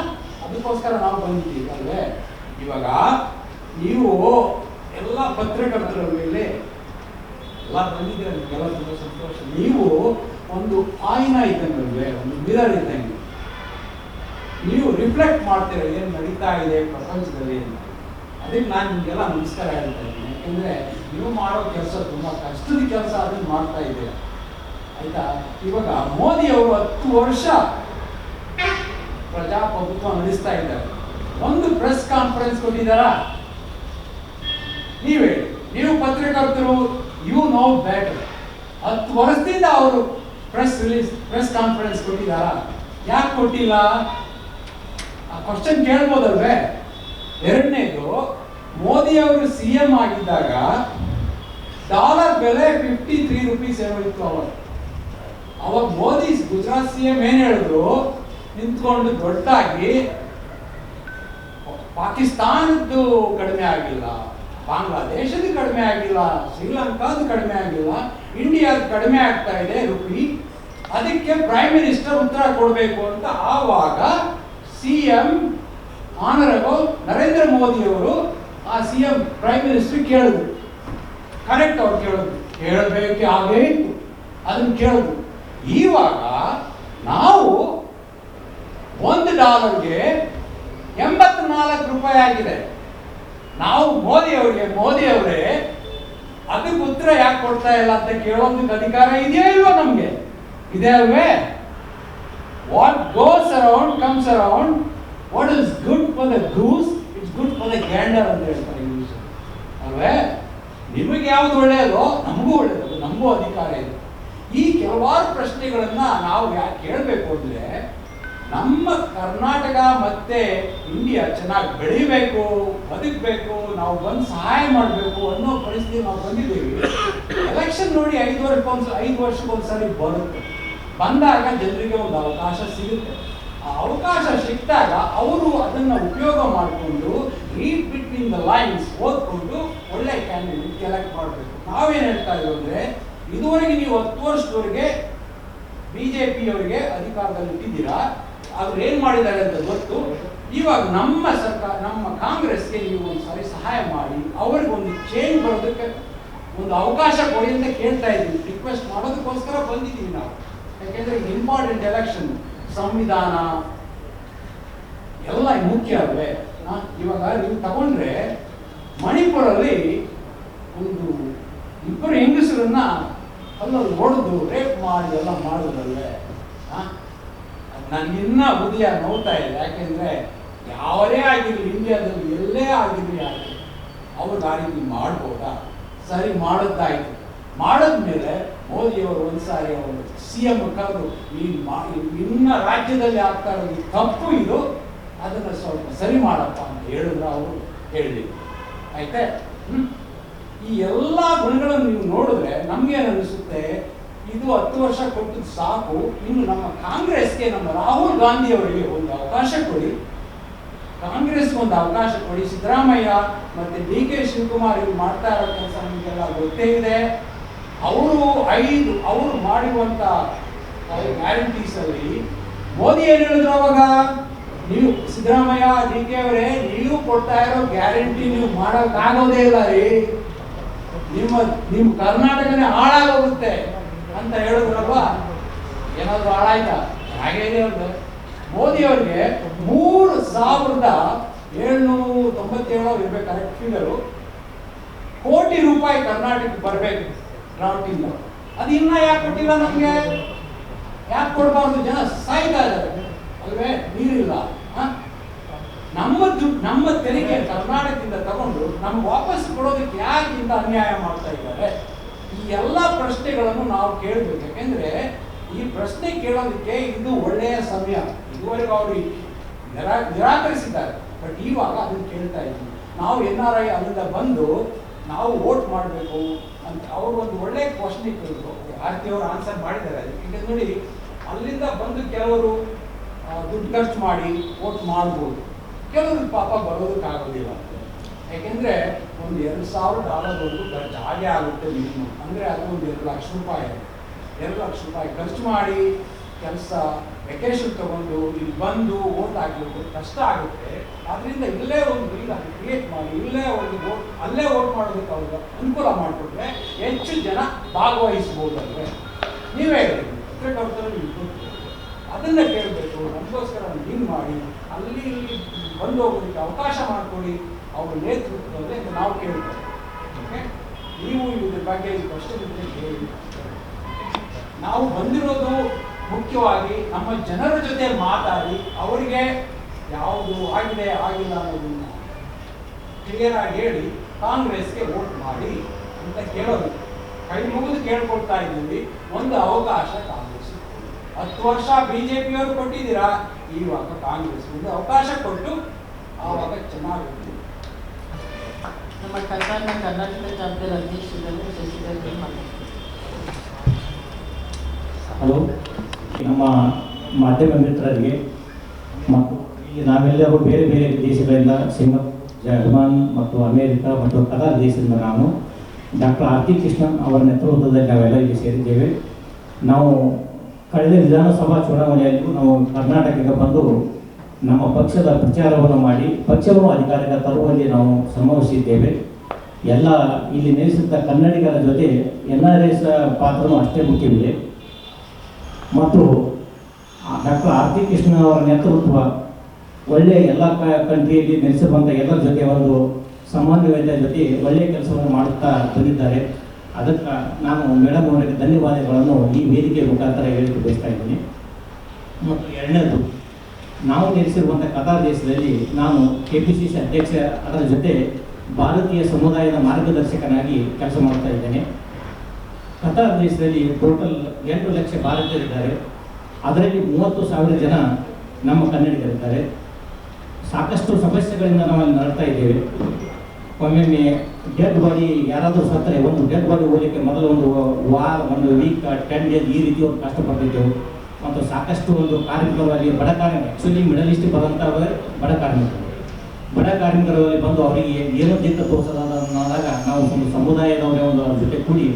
ಅದಕ್ಕೋಸ್ಕರ ನಾವು ಬಂದಿದ್ದೀವಿ ಅಲ್ವೇ? ಇವಾಗ ನೀವು ಎಲ್ಲ ಪತ್ರಕರ್ತರ ಮೇಲೆ ಎಲ್ಲ ಬಂದಿದ್ದೀರ, ನಿಮಗೆಲ್ಲ ತುಂಬ ಸಂತೋಷ. ನೀವು ಒಂದು ಆಯ್ನ ಇದ್ದಂಗೆ, ಒಂದು ಮಿರರ್ ಇದ್ದಂಗೆ, ನೀವು ರಿಫ್ಲೆಕ್ಟ್ ಮಾಡ್ತೀರ ಏನು ನಡೀತಾ ಇದೆ ಪ್ರಪಂಚದಲ್ಲಿ ಅಂತ. ಅದಕ್ಕೆ ನಾನು ನಿಮಗೆಲ್ಲ ನಮಸ್ಕಾರ ಹೇಳ್ತಾ ಇದ್ದೀನಿ. ಯಾಕೆಂದರೆ ನೀವು ಮಾಡೋ ಕೆಲಸ ತುಂಬ ಕಷ್ಟದ ಕೆಲಸ, ಅದನ್ನು ಮಾಡ್ತಾ ಇದ್ದೀರ ಆಯಿತಾ. ಇವಾಗ ಮೋದಿ ಅವರು 10 ವರ್ಷ ಪ್ರಜಾಪ್ರಭುತ್ವ ನಡೆಸ್ತಾ ಇದ್ದಾರೆ. ಒಂದು ಪ್ರೆಸ್ ಕಾನ್ಫರೆನ್ಸ್ ಕೊಟ್ಟಿದ್ದಾರಾ? ನೀವೇ, ನೀವು ಪತ್ರಕರ್ತರು, ಯು ನೋ ಬೆಟರ್. 10 ವರ್ಷದಿಂದ ಅವರು ಪ್ರೆಸ್ ಕಾನ್ಫರೆನ್ಸ್ ಕೊಟ್ಟಿದ್ದಾರಾ? ಯಾಕೆ ಕೊಟ್ಟಿಲ್ಲ? ಆ ಕ್ವಶನ್ ಕೇಳ್ಬೋದಲ್ವೇ? ಎರಡನೇದು, ಮೋದಿ ಅವರು CM ಆಗಿದ್ದಾಗ ಡಾಲರ್ ಬೆಲೆ 53 ರೂಪೀಸ್ ಇತ್ತು ಅವಾಗ ಮೋದಿ ಗುಜರಾತ್ CM ಏನ್ ಹೇಳಿದ್ರು, ನಿಂತ್ಕೊಂಡು ದೊಡ್ಡಾಗಿ ಪಾಕಿಸ್ತಾನದ್ದು ಕಡಿಮೆ ಆಗಿಲ್ಲ, ಬಾಂಗ್ಲಾದೇಶದ ಕಡಿಮೆ ಆಗಿಲ್ಲ, ಶ್ರೀಲಂಕಾದ ಕಡಿಮೆ ಆಗಿಲ್ಲ, ಇಂಡಿಯಾದ ಕಡಿಮೆ ಆಗ್ತಾ ಇದೆ ರೂಪಿ, ಅದಕ್ಕೆ ಪ್ರೈಮ್ ಮಿನಿಸ್ಟರ್ ಉತ್ತರ ಕೊಡಬೇಕು ಅಂತ ಆವಾಗ CM ಆನರಬಲ್ ನರೇಂದ್ರ ಮೋದಿ ಅವರು ಆ CM ಪ್ರೈಮ್ ಮಿನಿಸ್ಟರ್ ಕೇಳಿದ್ರು. ಕರೆಕ್ಟ್ ಅವ್ರು ಕೇಳಬೇಕು ಹಾಗೇ ಇತ್ತು, ಅದನ್ನು ಕೇಳಿದ್ರು. ಇವಾಗ ನಾವು $1 84 ರೂಪಾಯಿ ಆಗಿದೆ. ನಾವು ಮೋದಿ ಅವರೇ ಅದಕ್ಕೆ ಉತ್ತರ ಯಾಕೆ ಕೊಡ್ತಾ ಇಲ್ಲ ಅಂತ ಕೇಳೋದಕ್ಕೆ ಅಧಿಕಾರ ಇದೆಯಾ ಇಲ್ವಾ ನಮ್ಗೆ? ಇದೆ ಅಲ್ವೇ? What goes around comes around, what is good for the goose it's good for the gander ಅಂತ ಹೇಳ್ತಾರೆ ಇಂಗ್ಲಿಷ್ ಅಲ್ವೇ? ನಿಮಗೆ ಯಾವ್ದು ಒಳ್ಳೆಯದೋ ನಮಗೂ ಒಳ್ಳೆಯದು, ನಮಗೂ ಅಧಿಕಾರ ಇದೆ. ಈ ಕೆಲವಾರು ಪ್ರಶ್ನೆಗಳನ್ನ ನಾವು ಯಾಕೆ ಕೇಳಬೇಕು ಅಂದ್ರೆ, ನಮ್ಮ ಕರ್ನಾಟಕ ಮತ್ತೆ ಇಂಡಿಯಾ ಚೆನ್ನಾಗಿ ಬೆಳಿಬೇಕು, ಬದುಕಬೇಕು, ನಾವು ಬಂದು ಸಹಾಯ ಮಾಡಬೇಕು ಅನ್ನೋ ಪರಿಸ್ಥಿತಿ ನಾವು ಬಂದಿದ್ದೀವಿ. ಎಲೆಕ್ಷನ್ ನೋಡಿ 5 ವರ್ಷಕ್ಕೊಂದ್ಸರಿ ಬರುತ್ತೆ. ಬಂದಾಗ ಜನರಿಗೆ ಒಂದು ಅವಕಾಶ ಸಿಗುತ್ತೆ. ಆ ಅವಕಾಶ ಸಿಕ್ಕಿದಾಗ ಅವರು ಅದನ್ನ ಉಪಯೋಗ ಮಾಡಿಕೊಂಡು ರೀಡ್ ಬಿಟ್ವೀನ್ ದ ಲೈನ್ಸ್ ಓದ್ಕೊಂಡು ಒಳ್ಳೆ ಕ್ಯಾಂಡಿಡೇಟ್ ಸೆಲೆಕ್ಟ್ ಮಾಡಬೇಕು. ನಾವೇನು ಹೇಳ್ತಾ ಇದ್ದೀವಿ ಅಂದ್ರೆ, ಇದುವರೆಗೆ ನೀವು 10 ವರ್ಷದವರೆಗೆ BJP-ಯವರಿಗೆ ಅಧಿಕಾರದಲ್ಲಿ ಇಟ್ಟಿದ್ದೀರಾ, ಅವ್ರು ಏನ್ ಮಾಡಿದ್ದಾರೆ ಅಂತ ಗೊತ್ತು. ಇವಾಗ ನಮ್ಮ ಸರ್ಕಾರ, ನಮ್ಮ ಕಾಂಗ್ರೆಸ್ಗೆ ನೀವು ಒಂದ್ಸರಿ ಸಹಾಯ ಮಾಡಿ ಅವ್ರಿಗೆ ಒಂದು ಚೇಂಜ್ ಬರೋದಕ್ಕೆ ಒಂದು ಅವಕಾಶ ಕೊಡಿ ಅಂತ ಕೇಳ್ತಾ ಇದ್ದೀವಿ. ರಿಕ್ವೆಸ್ಟ್ ಮಾಡೋದಕ್ಕೋಸ್ಕರ ಬಂದಿದ್ದೀವಿ ನಾವು. ಯಾಕೆಂದ್ರೆ ಇಂಪಾರ್ಟೆಂಟ್ ಎಲೆಕ್ಷನ್, ಸಂವಿಧಾನ ಎಲ್ಲ ಮುಖ್ಯ ಅಲ್ವೇ? ಇವಾಗ ನೀವು ತಗೊಂಡ್ರೆ ಮಣಿಪುರಲ್ಲಿ ಒಂದು 2 ಹೆಂಗಸರನ್ನ ಅಲ್ಲಲ್ಲಿ ಹೊಡೆದು ರೇಪ್ ಮಾಡಿ ಎಲ್ಲ ಮಾಡೋದಲ್ವೇ? ನನಗಿನ್ನ ಹೃದಯ ನೋಡ್ತಾ ಇದೆ. ಯಾಕೆಂದ್ರೆ ಯಾವರೇ ಆಗಿರಲಿ, ಇಂಡಿಯಾದಲ್ಲಿ ಎಲ್ಲೇ ಆಗಿರಲಿ ಅವ್ರಿಗೆ ಆ ರೀತಿ ಮಾಡ್ಬೋದಾ? ಸರಿ, ಮಾಡದ್ದಾಯ್ತು. ಮಾಡದ್ಮೇಲೆ ಮೋದಿಯವರು ಒಂದ್ಸಾರಿ ಅವರು CM ಕರೆದು ಇನ್ನ ರಾಜ್ಯದಲ್ಲಿ ಆಗ್ತಾ ಇರೋದು ತಪ್ಪು, ಇದು ಅದನ್ನ ಸ್ವಲ್ಪ ಸರಿ ಮಾಡಪ್ಪ ಅಂತ ಹೇಳಿದ್ರು. ಅವರು ಹೇಳಿದ್ರು. ಆಯ್ತಾ? ಈ ಎಲ್ಲ ಗುಣಗಳನ್ನು ನೀವು ನೋಡಿದ್ರೆ ನಮ್ಗೇನು ಅನಿಸುತ್ತೆ, ಇದು 10 ವರ್ಷ ಕೊಟ್ಟದ್ದು ಸಾಕು, ಇನ್ನು ನಮ್ಮ ಕಾಂಗ್ರೆಸ್ಗೆ, ನಮ್ಮ ರಾಹುಲ್ ಗಾಂಧಿ ಅವರಿಗೆ ಒಂದು ಅವಕಾಶ ಕೊಡಿ, ಕಾಂಗ್ರೆಸ್ಗೆ ಒಂದು ಅವಕಾಶ ಕೊಡಿ. ಸಿದ್ದರಾಮಯ್ಯ ಮತ್ತೆ DK ಶಿವಕುಮಾರ್ ಇವ್ರು ಮಾಡ್ತಾ ಇರೋ ಕೆಲಸ ನಿಮಗೆಲ್ಲ ಗೊತ್ತೇ ಇದೆ. ಅವರು ಮಾಡಿರುವಂತ ಗ್ಯಾರಂಟೀಸ್ ಅಲ್ಲಿ ಮೋದಿ ಏನ್ ಹೇಳಿದ್ರು ಅವಾಗ, ನೀವು ಸಿದ್ದರಾಮಯ್ಯ DK ಅವರೇ, ನೀವು ಕೊಡ್ತಾ ಇರೋ ಗ್ಯಾರಂಟಿ ನೀವು ಮಾಡೋಕ್ಕಾಗೋದೇ ಇಲ್ಲ ರೀ, ನಿಮ್ಮ ಕರ್ನಾಟಕನೇ ಹಾಳಾಗೋಗುತ್ತೆ ಅಂತ ಹೇಳಿದ್ರಲ್ವಾ? ಏನಾದ್ರು ಹಾಳಾಯ್ತಾ? ಹಾಗೆ ಇದೆ ಅವ್ರಿಗೆ. ಮೋದಿ ಅವ್ರಿಗೆ 3,797 ಇರ್ಬೇಕು ಕರೆಕ್ಟ್ ಫಿಗರು, ಕೋಟಿ ರೂಪಾಯಿ ಕರ್ನಾಟಕಕ್ಕೆ ಬರಬೇಕು ಗ್ರಾಂಟಿಂದ. ಅದು ಇನ್ನ ಯಾಕೆ ಕೊಟ್ಟಿಲ್ಲ ನಮ್ಗೆ? ಯಾಕೆ ಕೊಡಬಾರ್ದು? ಜನ ಸಾಯ್ತಾ ಇದ್ದಾರೆ ಅಲ್ವೇ? ನೀರಿಲ್ಲ. ನಮ್ಮ ತೆರಿಗೆ ಕರ್ನಾಟಕದಿಂದ ತಗೊಂಡು ನಮ್ಗೆ ವಾಪಸ್ ಕೊಡೋದಕ್ಕೆ ಯಾಕೆ ಇಂತ ಅನ್ಯಾಯ ಮಾಡ್ತಾ ಇದ್ದಾರೆ? ಈ ಎಲ್ಲ ಪ್ರಶ್ನೆಗಳನ್ನು ನಾವು ಕೇಳಬೇಕು. ಯಾಕೆಂದ್ರೆ ಈ ಪ್ರಶ್ನೆ ಕೇಳೋದಕ್ಕೆ ಇದು ಒಳ್ಳೆಯ ಸಮಯ. ಇದುವರೆಗೂ ಅವರು ನಿರಾಕರಿಸಿದ್ದಾರೆ, ಬಟ್ ಇವಾಗ ಅದನ್ನು ಕೇಳ್ತಾ ಇದ್ದೀವಿ. ನಾವು NRI ಅಲ್ಲಿಂದ ಬಂದು ನಾವು ವೋಟ್ ಮಾಡಬೇಕು ಅಂತ ಅವರು ಒಂದು ಒಳ್ಳೆ ಕ್ವಶನ್ ಕೇಳಿದ್ರು. ಆರ್ತಿ ಅವರು ಆನ್ಸರ್ ಮಾಡಿದ್ದಾರೆ ಅದಕ್ಕೆ. ಈಗ ನೋಡಿ, ಅಲ್ಲಿಂದ ಬಂದು ಕೆಲವರು ದುಡ್ಡು ಖರ್ಚು ಮಾಡಿ ವೋಟ್ ಮಾಡ್ಬೋದು, ಕೆಲವರು ಪಾಪ ಬರೋದಕ್ಕಾಗೋದಿಲ್ಲ. ಯಾಕೆಂದ್ರೆ ಒಂದು $2,000 ಖರ್ಚು ಹಾಗೆ ಆಗುತ್ತೆ ಮಿನಿಮಮ್. ಅಂದರೆ ಅದು ಒಂದು 2 ಲಕ್ಷ ರೂಪಾಯಿ. 2 ಲಕ್ಷ ರೂಪಾಯಿ ಖರ್ಚು ಮಾಡಿ ಕೆಲಸ ವೆಕೇಶನ್ ತಗೊಂಡು ಇಲ್ಲಿ ಬಂದು ವೋಟ್ ಹಾಕಬೇಕು, ಕಷ್ಟ ಆಗುತ್ತೆ. ಅದರಿಂದ ಇಲ್ಲೇ ಒಂದು ಕ್ರಿಯೇಟ್ ಮಾಡಿ, ಇಲ್ಲೇ ಒಂದು ವೋಟ್, ಅಲ್ಲೇ ವೋಟ್ ಮಾಡೋದಕ್ಕೆ ಅವ್ರಿಗೆ ಅನುಕೂಲ ಮಾಡಿಕೊಟ್ರೆ ಹೆಚ್ಚು ಜನ ಭಾಗವಹಿಸ್ಬೋದಲ್ವೇ? ನೀವೇ ಹೇಳಿ, ಪತ್ರಿಕಾರ್ತರಲ್ಲಿ ಅದನ್ನ ಕೇಳಬೇಕು. ನಮಗೋಸ್ಕರ ಹಿಂಗೆ ಮಾಡಿ ಅಲ್ಲಿ ಇಲ್ಲಿ ಬಂದು ಹೋಗೋದಕ್ಕೆ ಅವಕಾಶ ಮಾಡಿಕೊಡಿ ಅವ್ರ ನೇತೃತ್ವದಲ್ಲಿ ಅಂತ ನಾವು ಕೇಳ್ತೇವೆ. ಓಕೆ, ನೀವು ಇದ್ರ ಬಗ್ಗೆ ಪ್ರಶ್ನೆ ಕೇಳಿ. ನಾವು ಬಂದಿರೋದು ಮುಖ್ಯವಾಗಿ ನಮ್ಮ ಜನರ ಜೊತೆ ಮಾತಾಡಿ ಅವರಿಗೆ ಯಾವುದು ಆಗಿದೆ ಆಗಿಲ್ಲ ಅನ್ನೋದನ್ನ ಕ್ಲಿಯರ್ ಆಗಿ ಹೇಳಿ ಕಾಂಗ್ರೆಸ್ಗೆ ವೋಟ್ ಮಾಡಿ ಅಂತ ಕೇಳೋದು. ಕೈ ಮುಗಿದು ಕೇಳ್ಕೊಳ್ತಾ ಇದ್ದೀವಿ, ಒಂದು ಅವಕಾಶ ಕಾಂಗ್ರೆಸ್. 10 ವರ್ಷ ಬಿಜೆಪಿಯವರು ಕೊಟ್ಟಿದ್ದೀರಾ, ಇವಾಗ ಕಾಂಗ್ರೆಸ್ ಅವಕಾಶ ಕೊಟ್ಟು ಆವಾಗ ಚೆನ್ನಾಗಿ ನಮ್ಮ ಕರ್ನಾಟಕ ಚಾಪ್ಟರ್ ಅಧ್ಯಕ್ಷರಾದ ಶಶಿಧರ್ ಮಾತಾಡ್ತಾರೆ. ಹಲೋ, ನಮ್ಮ ಮಾಧ್ಯಮ ಮಿತ್ರರಿಗೆ ಮತ್ತು ಇಲ್ಲಿ ನಾವೆಲ್ಲರೂ ಬೇರೆ ಬೇರೆ ದೇಶಗಳಿಂದ ಸಿಂಗಾಪುರ್, ಜರ್ಮನ್ ಮತ್ತು ಅಮೇರಿಕ ಮತ್ತು ಕತಾರ್ ದೇಶದಿಂದ ನಾನು ಡಾಕ್ಟರ್ ಆರ್ತಿ ಕೃಷ್ಣನ್ ಅವರ ನೇತೃತ್ವದಲ್ಲಿ ನಾವೆಲ್ಲ ಇಲ್ಲಿ ಸೇರಿದ್ದೇವೆ. ನಾವು ಕಳೆದ ವಿಧಾನಸಭಾ ಚುನಾವಣೆಯಲ್ಲೂ ನಾವು ಕರ್ನಾಟಕಕ್ಕೆ ಬಂದು ನಮ್ಮ ಪಕ್ಷದ ಪ್ರಚಾರವನ್ನು ಮಾಡಿ ಪಕ್ಷವನ್ನು ಅಧಿಕಾರಕ್ಕೆ ತರುವಲ್ಲಿ ನಾವು ಶ್ರಮವಹಿಸಿದ್ದೇವೆ. ಎಲ್ಲ ಇಲ್ಲಿ ನೆಲೆಸಿದ್ದ ಕನ್ನಡಿಗರ ಜೊತೆ NRS ಪಾತ್ರನೂ ಅಷ್ಟೇ ಮುಖ್ಯವಿದೆ. ಮತ್ತು ಡಾಕ್ಟರ್ ಆರ್ತಿ ಕೃಷ್ಣ ಅವರ ನೇತೃತ್ವ ಒಳ್ಳೆಯ ಎಲ್ಲ ಕಂಟ್ರಿಯಲ್ಲಿ ನೆಲೆಸಿರುವಂಥ ಎಲ್ಲರ ಜೊತೆ ಒಂದು ಸಮನ್ವಯದ ಜೊತೆ ಒಳ್ಳೆಯ ಕೆಲಸವನ್ನು ಮಾಡುತ್ತಾ ಬಂದಿದ್ದಾರೆ. ಅದಕ್ಕೆ ನಾನು ಮೇಡಮ್ ಅವರಿಗೆ ಧನ್ಯವಾದಗಳನ್ನು ಈ ವೇದಿಕೆ ಮುಖಾಂತರ ಹೇಳಲಿಕ್ಕೆ ಬಯಸ್ತಾ ಇದ್ದೀನಿ. ಮತ್ತು ಎರಡನೇದು, ನಾವು ನೆಲೆಸಿರುವಂಥ ಕತಾರ್ ದೇಶದಲ್ಲಿ ನಾನು KPCC ಅಧ್ಯಕ್ಷ, ಅದರ ಜೊತೆ ಭಾರತೀಯ ಸಮುದಾಯದ ಮಾರ್ಗದರ್ಶಕನಾಗಿ ಕೆಲಸ ಮಾಡ್ತಾ ಇದ್ದೇನೆ. ಕತಾರ್ ದೇಶದಲ್ಲಿ ಟೋಟಲ್ 8 ಲಕ್ಷ ಭಾರತೀಯರಿದ್ದಾರೆ. ಅದರಲ್ಲಿ 30,000 ಜನ ನಮ್ಮ ಕನ್ನಡಿಗರಿದ್ದಾರೆ. ಸಾಕಷ್ಟು ಸಮಸ್ಯೆಗಳಿಂದ ನಾವಲ್ಲಿ ನಡ್ತಾ ಇದ್ದೇವೆ. ಒಮ್ಮೊಮ್ಮೆ ಡೆಡ್ ಬಾಡಿ ಯಾರಾದರೂ ಸತ್ತರೆ ಒಂದು ಡೆಡ್ ಬಾಡಿ ಹೋಗಲಿಕ್ಕೆ ಮೊದಲು ಒಂದು ವಾರ, ಒಂದು ವೀಕ್, 10 ಡೇಸ್ ಈ ರೀತಿ ಒಂದು ಕಷ್ಟಪಟ್ಟಿದ್ದೆವು. ಮತ್ತು ಸಾಕಷ್ಟು ಒಂದು ಕಾರ್ಮಿಕರಲ್ಲಿ ಬಡ ಕಾರ್ಮಿಕ, ಆ್ಯಕ್ಚುಲಿ ಮಿಡಲ್ ಈಸ್ಟ್ ಬರುವಂಥವರೇ ಬಡ ಕಾರ್ಮಿಕರಲ್ಲಿ ಬಂದು ಅವರಿಗೆ ಏನೋ ದಿಕ್ಕ ತೋರಿಸೋದಾದಾಗ ನಾವು ಒಂದು ಸಮುದಾಯದವರೇ ಒಂದು ಅವ್ರ ಜೊತೆ ಕೂಡಿ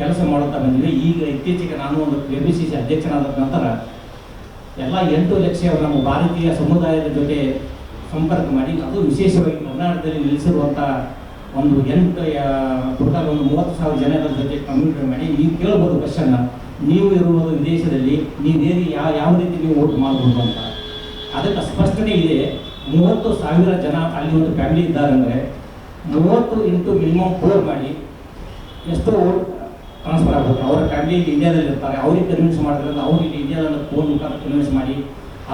ಕೆಲಸ ಮಾಡುತ್ತಾ ಬಂದಿದ್ವಿ. ಈಗ ಇತ್ತೀಚೆಗೆ ನಾನು ಒಂದು KPCC ಅಧ್ಯಕ್ಷನಾದ ನಂತರ ಎಲ್ಲ 8 ಲಕ್ಷ ನಮ್ಮ ಭಾರತೀಯ ಸಮುದಾಯದ ಜೊತೆ ಸಂಪರ್ಕ ಮಾಡಿ, ಅದು ವಿಶೇಷವಾಗಿ ಕರ್ನಾಟಕದಲ್ಲಿ ನೆಲೆಸಿರುವಂಥ ಒಂದು ಟೋಟಲ್ ಒಂದು 30,000 ಜನರ ಜೊತೆ ಕಮ್ಯುನಿಕೇಟ್ ಮಾಡಿ. ನೀವು ಕೇಳ್ಬೋದು ಕ್ವಶನ್ನ, ನೀವು ಇರುವುದು ವಿದೇಶದಲ್ಲಿ ನೀವೇನು ಯಾವ ರೀತಿ ನೀವು ವೋಟ್ ಮಾಡ್ಬೋದು ಅಂತ. ಅದಕ್ಕೆ ಸ್ಪಷ್ಟನೆ ಇದೆ. 30,000 ಜನ ಅಲ್ಲಿ ಒಂದು ಫ್ಯಾಮಿಲಿ ಇದ್ದಾರೆ ಅಂದರೆ 30 ಇಂಟು ಮಿನಿಮಮ್ 4 ಮಾಡಿ ಎಷ್ಟೋ ವೋಟ್ ಟ್ರಾನ್ಸ್ಫರ್ ಆಗ್ಬೋದು. ಅವರ ಫ್ಯಾಮಿಲಿ ಇಂಡಿಯಾದಲ್ಲಿ ಇರ್ತಾರೆ, ಅವ್ರಿಗೆ ಕನ್ವಿನ್ಸ್ ಮಾಡಿದ್ರಲ್ಲ ಅವ್ರಿಗೆ ಇಂಡಿಯಾದಲ್ಲಿ ಫೋನ್ ಮುಖಾಂತರ ಕನ್ವಿನ್ಸ್ ಮಾಡಿ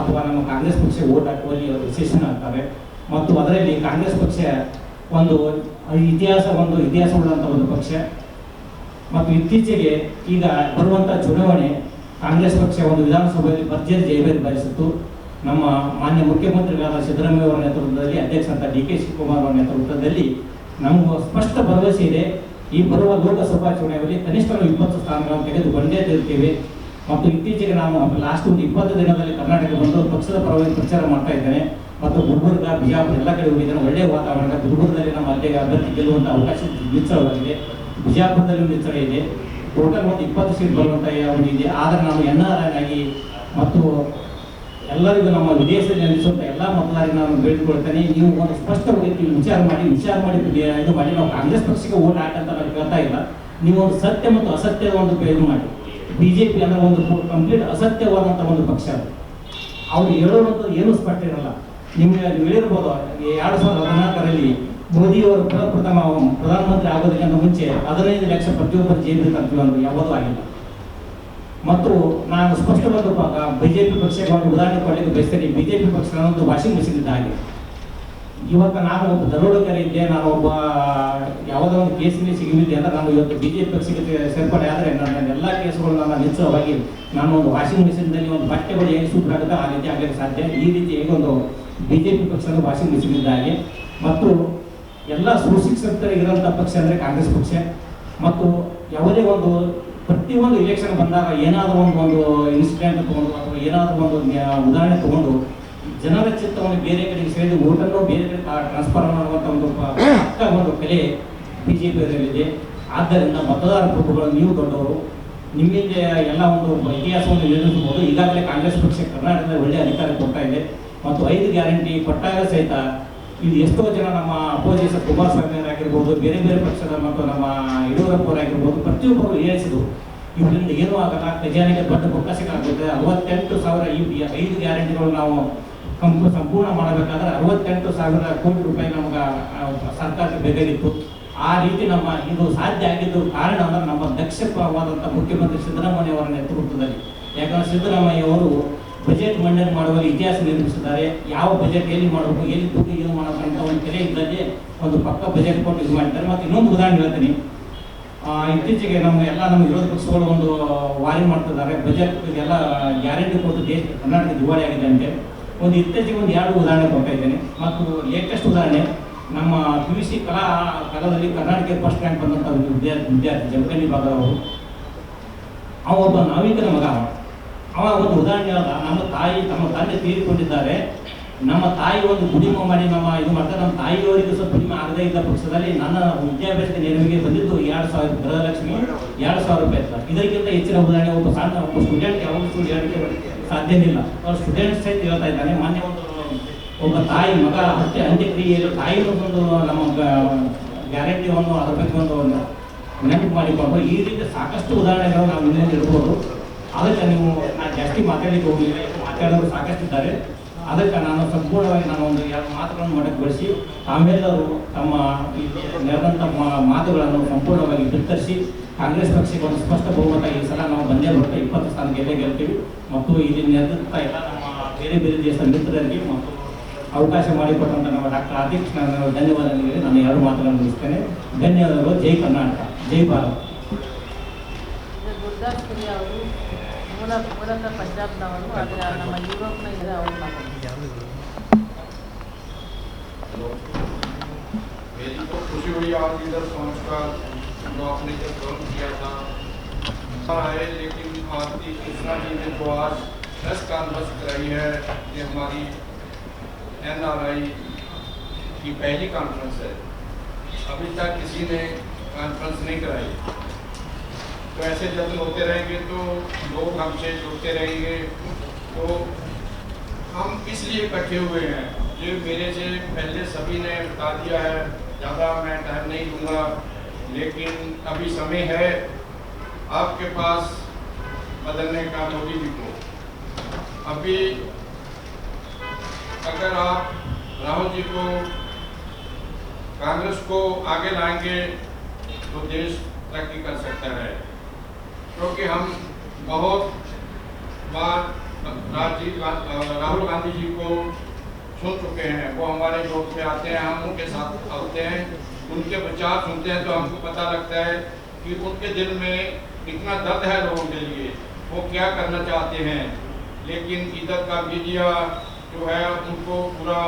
ಅಥವಾ ನಮ್ಮ ಕಾಂಗ್ರೆಸ್ ಪಕ್ಷ ವೋಟ್ ಹಾಕುವಲ್ಲಿ ಅವರು ಡಿಸಿಷನ್ ಆಗ್ತಾರೆ. ಮತ್ತು ಅದರಲ್ಲಿ ಕಾಂಗ್ರೆಸ್ ಪಕ್ಷ ಒಂದು ಇತಿಹಾಸವುಳ್ಳಂಥ ಒಂದು ಪಕ್ಷ. ಮತ್ತು ಇತ್ತೀಚೆಗೆ ಈಗ ಬರುವಂಥ ಚುನಾವಣೆ ಕಾಂಗ್ರೆಸ್ ಪಕ್ಷ ಒಂದು ವಿಧಾನಸಭೆಯಲ್ಲಿ ಭರ್ಜರಿ ಜಯಭೇರಿ ಬಾರಿಸಿತ್ತು. ನಮ್ಮ ಮಾನ್ಯ ಮುಖ್ಯಮಂತ್ರಿಗಳಾದ ಸಿದ್ದರಾಮಯ್ಯ ಅವರ ನೇತೃತ್ವದಲ್ಲಿ, ಅಧ್ಯಕ್ಷರಾದ DK ಶಿವಕುಮಾರ್ ಅವರ ನೇತೃತ್ವದಲ್ಲಿ ನಮಗೂ ಸ್ಪಷ್ಟ ಭರವಸೆ ಇದೆ. ಈ ಬರುವ ಲೋಕಸಭಾ ಚುನಾವಣೆಯಲ್ಲಿ ಕನಿಷ್ಠ 20 ಸ್ಥಾನಗಳನ್ನು ತೆಗೆದುಕೊಂಡೇ ತಿರುತ್ತೇವೆ. ಮತ್ತು ಇತ್ತೀಚೆಗೆ ನಾನು ಲಾಸ್ಟ್ ಒಂದು 20 ದಿನದಲ್ಲಿ ಕರ್ನಾಟಕ ಬಂದು ಪಕ್ಷದ ಪರವಾಗಿ ಪ್ರಚಾರ ಮಾಡ್ತಾ ಇದ್ದೇನೆ. ಮತ್ತು ಗುಲ್ಬರ್ಗ, ಬಿಜಾಪುರ ಎಲ್ಲ ಕಡೆ ಹೋಗಿದ್ದೇನೆ. ಒಳ್ಳೆಯ ವಾತಾವರಣ. ಗುಲ್ಬರ್ಗದಲ್ಲಿ ನಮ್ಮ ಅಲ್ಲಿಗೆ ಅಭ್ಯರ್ಥಿ ಗೆಲ್ಲುವಂಥ ಅವಕಾಶ ನಿಚ್ಚಳವಾಗಿದೆ. ಬಿಜಾಪುರದಲ್ಲಿ ನಿಚ್ಚಳ ಇದೆ. ಟೋಟಲ್ ಒಂದು 20 ಸೀಟ್ ಬರುವಂಥ ಒಂದು ಇದೆ. ಆದರೆ ನಾನು NRI ಆಗಿ ಮತ್ತು ಎಲ್ಲರಿಗೂ ನಮ್ಮ ವಿದೇಶದಲ್ಲಿ ನೆಲೆಸುವಂಥ ಎಲ್ಲ ಮತದಾರರಿಗೆ ನಾನು ಬೇಡಿಕೊಳ್ತೇನೆ, ನೀವು ಒಂದು ಸ್ಪಷ್ಟವಾಗಿ ವಿಚಾರ ಮಾಡಿ ಇದು ಮಾಡಿ ನಾವು ಕಾಂಗ್ರೆಸ್ ಪಕ್ಷಕ್ಕೆ ವೋಟ್ ಹಾಕಂತ ನಾವು ಕೇಳ್ತಾ ಇಲ್ಲ. ನೀವು ಒಂದು ಸತ್ಯ ಮತ್ತು ಅಸತ್ಯದ ಒಂದು ಇದು ಮಾಡಿ. BJP ಅಂದರೆ ಒಂದು ಕಂಪ್ಲೀಟ್ ಅಸತ್ಯವಾದಂಥ ಒಂದು ಪಕ್ಷ. ಅವ್ರು ಹೇಳುವಂಥದ್ದು ಏನೂ ಸ್ಪಷ್ಟ ಇರಲ್ಲ. ನಿಮಗೆ ಹೇಳಿರ್ಬೋದು, 2014ರಲ್ಲಿ ಮೋದಿಯವರು ಪ್ರಥಮ ಪ್ರಧಾನಮಂತ್ರಿ ಆಗೋದಕ್ಕಿಂತ ಮುಂಚೆ 15 ಲಕ್ಷ ಪ್ರತಿಯೊಬ್ಬರು ಜೈಲಿಗೆ ತರ್ತೀವಿ ಅಂದ್ರೆ ಯಾವುದೂ ಆಗಿಲ್ಲ. ಮತ್ತು ನಾನು ಸ್ಪಷ್ಟವಾದ BJP ಪಕ್ಷಕ್ಕೆ ಒಂದು ಉದಾಹರಣೆ ಕೊಡಲಿಕ್ಕೆ ಬಯಸ್ತೇನೆ. BJP ಪಕ್ಷ ನಾನೊಂದು ವಾಷಿಂಗ್ ಮಿಷಿನ್ ಇದ್ದ ಹಾಗೆ. ಇವತ್ತು ನಾನು ಒಬ್ಬ ದರೋಡೆಗಾರ ಇದ್ದೆ, ನಾನು ಒಬ್ಬ ಯಾವುದೋ ಒಂದು ಕೇಸಿನಲ್ಲಿ ಸಿಗಲಿದ್ದೆ ಅಂದರೆ ನಾನು ಇವತ್ತು BJP ಪಕ್ಷಕ್ಕೆ ಸೇರ್ಪಡೆ ಆದರೆ ನನ್ನ ಎಲ್ಲ ಕೇಸುಗಳು ನನ್ನ ನಿಶ್ಚಯವಾಗಿ ನಾನು ಒಂದು ವಾಷಿಂಗ್ ಮಿಷಿನ್ನಲ್ಲಿ ಒಂದು ಬಟ್ಟೆಗಳು ಹೇಗೆ ಸೂಪರ್ ಆಗುತ್ತೆ ಆ ರೀತಿ ಆಗಲಿಕ್ಕೆ ಸಾಧ್ಯ. ಈ ರೀತಿ ಹೇಗೆ ಒಂದು BJP ಪಕ್ಷದ ವಾಷಿಂಗ್ ಮಿಷಿನ್ ಇದ್ದ ಹಾಗೆ. ಮತ್ತು ಎಲ್ಲ ಸುಶಿಕ್ಷಿತರಿಗಿರೋಂಥ ಪಕ್ಷ ಅಂದರೆ ಕಾಂಗ್ರೆಸ್ ಪಕ್ಷ. ಮತ್ತು ಯಾವುದೇ ಒಂದು ಪ್ರತಿಯೊಂದು ಇಲೆಕ್ಷನ್ ಬಂದಾಗ ಏನಾದರೂ ಒಂದು ಇನ್ಸಿಡೆಂಟ್ ತೊಗೊಂಡು ಅಥವಾ ಏನಾದರೂ ಒಂದು ಉದಾಹರಣೆ ತೊಗೊಂಡು ಜನರ ಚಿತ್ತವನ್ನು ಬೇರೆ ಕಡೆಗೆ ಸೆಳೆದು ಓಟನ್ನು ಬೇರೆ ಕಡೆ ಟ್ರಾನ್ಸ್ಫರ್ ಮಾಡುವಂಥ ಒಂದು ಕಲೆ BJPಯಲ್ಲಿದೆ. ಆದ್ದರಿಂದ ಮತದಾರ ಪ್ರಭುಗಳು ನೀವು ದೊಡ್ಡವರು, ನಿಮ್ಮಿಂದ ಎಲ್ಲ ಒಂದು ಇತಿಹಾಸವನ್ನು ನಿರ್ಮಿಸಬಹುದು. ಈಗಾಗಲೇ ಕಾಂಗ್ರೆಸ್ ಪಕ್ಷ ಕರ್ನಾಟಕದಲ್ಲಿ ಒಳ್ಳೆಯ ಅಧಿಕಾರ ಕೊಡ್ತಾ ಇದೆ. ಮತ್ತು 5 ಗ್ಯಾರಂಟಿ ಕೊಟ್ಟಾಗ ಸಹಿತ ಇದು ಎಷ್ಟೋ ಜನ ನಮ್ಮ ಅಪೋಸಿಷನ್ ಕುಮಾರಸ್ವಾಮಿ ಅವರಾಗಿರ್ಬೋದು, ಬೇರೆ ಬೇರೆ ಪಕ್ಷದ ಮತ್ತು ನಮ್ಮ ಯಡಿಯೂರಪ್ಪವರಾಗಿರ್ಬೋದು, ಪ್ರತಿಯೊಬ್ಬರು ಹೇಳಿಸಿದ್ರು ಇದರಿಂದ ಏನೂ ಆಗಲ್ಲ, ಖಜಾನೆಗೆ ದೊಡ್ಡ ಬೊಕ್ಕಸಕ್ಕಾಗುತ್ತೆ. 68,000 ಈ 5 ಗ್ಯಾರಂಟಿಗಳು ನಾವು ಸಂಪೂರ್ಣ ಮಾಡಬೇಕಾದ್ರೆ 68,000 ಕೋಟಿ ರೂಪಾಯಿ ನಮಗೆ ಸರ್ಕಾರಕ್ಕೆ ಬೇಕಾಗಿತ್ತು. ಆ ರೀತಿ ಇದು ಸಾಧ್ಯ ಆಗಿದ್ದು ಕಾರಣ ಅಂದರೆ ನಮ್ಮ ದಕ್ಷವಾದಂಥ ಮುಖ್ಯಮಂತ್ರಿ ಸಿದ್ದರಾಮಯ್ಯ ಅವರ ನೇತೃತ್ವದಲ್ಲಿ. ಯಾಕಂದರೆ ಸಿದ್ದರಾಮಯ್ಯ ಅವರು ಬಜೆಟ್ ಮಂಡನೆ ಮಾಡುವಲ್ಲಿ ಇತಿಹಾಸ ನಿರ್ಮಿಸಿದ್ದಾರೆ. ಯಾವ ಬಜೆಟ್ ಎಲ್ಲಿ ಮಾಡಬೇಕು, ಎಲ್ಲಿ ದುಡ್ಡು ಏನು ಮಾಡಬೇಕಂತ ಒಂದು ಕೆರೆ ಇದ್ದಲ್ಲೇ ಒಂದು ಪಕ್ಕ ಬಜೆಟ್ ಕೊಟ್ಟು ಇದು ಮಾಡಿದ್ದಾರೆ. ಮತ್ತು ಇನ್ನೊಂದು ಉದಾಹರಣೆ ಹೇಳ್ತೀನಿ, ಇತ್ತೀಚೆಗೆ ನಮ್ಮ ವಿರೋಧ ಪಕ್ಷಗಳು ಒಂದು ವಾರಿ ಮಾಡ್ತಿದ್ದಾರೆ. ಬಜೆಟ್ ಎಲ್ಲ ಗ್ಯಾರಂಟಿ ಕೊಟ್ಟು ದೇಶ ಕರ್ನಾಟಕ ದಿವಾಳಿ ಆಗಿದೆ ಅಂತೆ. ಇತ್ತೀಚೆಗೆ ಒಂದು 2 ಉದಾಹರಣೆ ಕೊಡ್ತಾ ಇದ್ದೇನೆ. ಮತ್ತು ಲೇಟೆಸ್ಟ್ ಉದಾಹರಣೆ, ನಮ್ಮ PUC ಕಲಾದಲ್ಲಿ ಕರ್ನಾಟಕ ಫಸ್ಟ್ ರ್ಯಾಂಕ್ ಬಂದಂಥ ವಿದ್ಯಾರ್ಥಿ ಜಮಖಂಡಿ ಭಾಗದವರು, ಅವ ಒಬ್ಬ ನಾವಿಕನ ಮಗ. ಅವ ಒಂದು ಉದಾಹರಣೆ ಹೇಳ್ದ, ನಮ್ಮ ತಂದೆ ತೀರಿಕೊಂಡಿದ್ದಾರೆ, ನಮ್ಮ ತಾಯಿ ಒಂದು ದುಡಿಮೆ ಮಾಡಿ ಇದು ಮಾಡ್ತಾರೆ, ನಮ್ಮ ತಾಯಿಯವರಿಗೆ ಸ್ವಲ್ಪ ದುಡಿಮೆ ಆಗದೇ ಇದ್ದ ಪಕ್ಷದಲ್ಲಿ ನನ್ನ ವಿದ್ಯಾಭ್ಯಾಸದ ನೆರವಿಗೆ ಬಂದಿದ್ದು 2,000 ಗೃಹಲಕ್ಷ್ಮಿ 2,000 ರೂಪಾಯಿ ಇತ್ತು. ಇದಕ್ಕಿಂತ ಹೆಚ್ಚಿನ ಉದಾಹರಣೆ ಒಬ್ಬ ಸ್ಟೂಡೆಂಟ್ ಯಾವಾಗಲೂ ಹೇಳಲಿಕ್ಕೆ ಸಾಧ್ಯವಿಲ್ಲ. ಅವ್ರು ಸ್ಟೂಡೆಂಟ್ಸ್ ಸಹಿತ ಹೇಳ್ತಾ ಇದ್ದಾನೆ. ಮಾನ್ಯ ಒಬ್ಬ ತಾಯಿ ಮಗ ಅಂತ್ಯಕ್ರಿಯೆಯಲ್ಲಿ ತಾಯಿನೂ ಒಂದು ನಮ್ಮ ಗ್ಯಾರಂಟಿಯನ್ನು ಅದ್ರ ಬಗ್ಗೆ ಒಂದು ನೆನಪು ಮಾಡಿಕೊಂಡು ಈ ರೀತಿ ಸಾಕಷ್ಟು ಉದಾಹರಣೆಗಳು ನಾವು ಇನ್ನೇ ಇರ್ಬೋದು. ಅದಕ್ಕೆ ನಾನು ಜಾಸ್ತಿ ಮಾತಾಡಲಿಕ್ಕೆ ಹೋಗಲಿಲ್ಲ, ಮಾತಾಡೋರು ಸಾಕಷ್ಟಿದ್ದಾರೆ. ಅದಕ್ಕೆ ನಾನು ಸಂಪೂರ್ಣವಾಗಿ ಒಂದು 2 ಮಾತುಗಳನ್ನು ಮೊಟಕುಗೊಳಿಸಿ ತಾವೆಲ್ಲರೂ ತಮ್ಮ ನೆರೆದಂಥ ಮಾತುಗಳನ್ನು ಸಂಪೂರ್ಣವಾಗಿ ಬಿತ್ತರಿಸಿ ಕಾಂಗ್ರೆಸ್ ಪಕ್ಷಕ್ಕೆ ಒಂದು ಸ್ಪಷ್ಟ ಬಹುಮತ ಈ ಸಲ ನಾವು ಬಂದೇ ಬರುತ್ತೆ 20 ಸ್ಥಾನ ಗೆಲ್ತೀವಿ. ಮತ್ತು ಇಲ್ಲಿ ನೆರೆದಂಥ ಎಲ್ಲ ನಮ್ಮ ಬೇರೆ ದೇಶದ ಮಿತ್ರರಿಗೆ ಮತ್ತು ಅವಕಾಶ ಮಾಡಿಕೊಟ್ಟಂಥ ನಮ್ಮ ಡಾಕ್ಟರ್ ಆದಿಕ್ ನಾನು ಧನ್ಯವಾದ ನೀಡಿ ನಾನು 2 ಮಾತುಗಳನ್ನು ಮುಗಿಸ್ತೇನೆ. ಧನ್ಯವಾದಗಳು. ಜೈ ಕರ್ನಾಟಕ, ಜೈ ಭಾರತ್. ಗುರ್ದಾಸ್ಪುರಿ ಅವರು ಮೂಲತಃ ಪಂಜಾಬ್ನವರು, ಆದರೆ ನಮ್ಮ ಯುರೋಪ್ನ ಇದೆ ಅವರು मेरी तो खुशी हुई आज इधर पहुंचकर, जो आपने जब काम किया था है, लेकिन भारतीय कृष्णा जी ने तो आज प्रेस कॉन्फ्रेंस कराई है। ये हमारी NRI की पहली कॉन्फ्रेंस है, अभी तक किसी ने कॉन्फ्रेंस नहीं कराई। तो ऐसे जत्न होते रहेंगे तो लोग हमसे जुड़ते रहेंगे। तो हम इसलिए इकट्ठे हुए हैं, जो मेरे से पहले सभी ने बता दिया है, ज़्यादा मैं टाइम नहीं लूँगा, लेकिन अभी समय है आपके पास बदलने का मोदी जी को। अभी अगर आप राहुल जी को कांग्रेस को आगे लाएंगे तो देश तरक्की कर सकता है, क्योंकि हम बहुत बार राहुल गांधी जी को सुन चुके हैं। वो हमारे ग्रुप में आते हैं, हम उनके साथ आते हैं, उनके विचार सुनते हैं, तो हमको पता लगता है कि उनके दिल में कितना दर्द है लोगों के लिए, वो क्या करना चाहते हैं। लेकिन इधर का मीडिया जो है उनको पूरा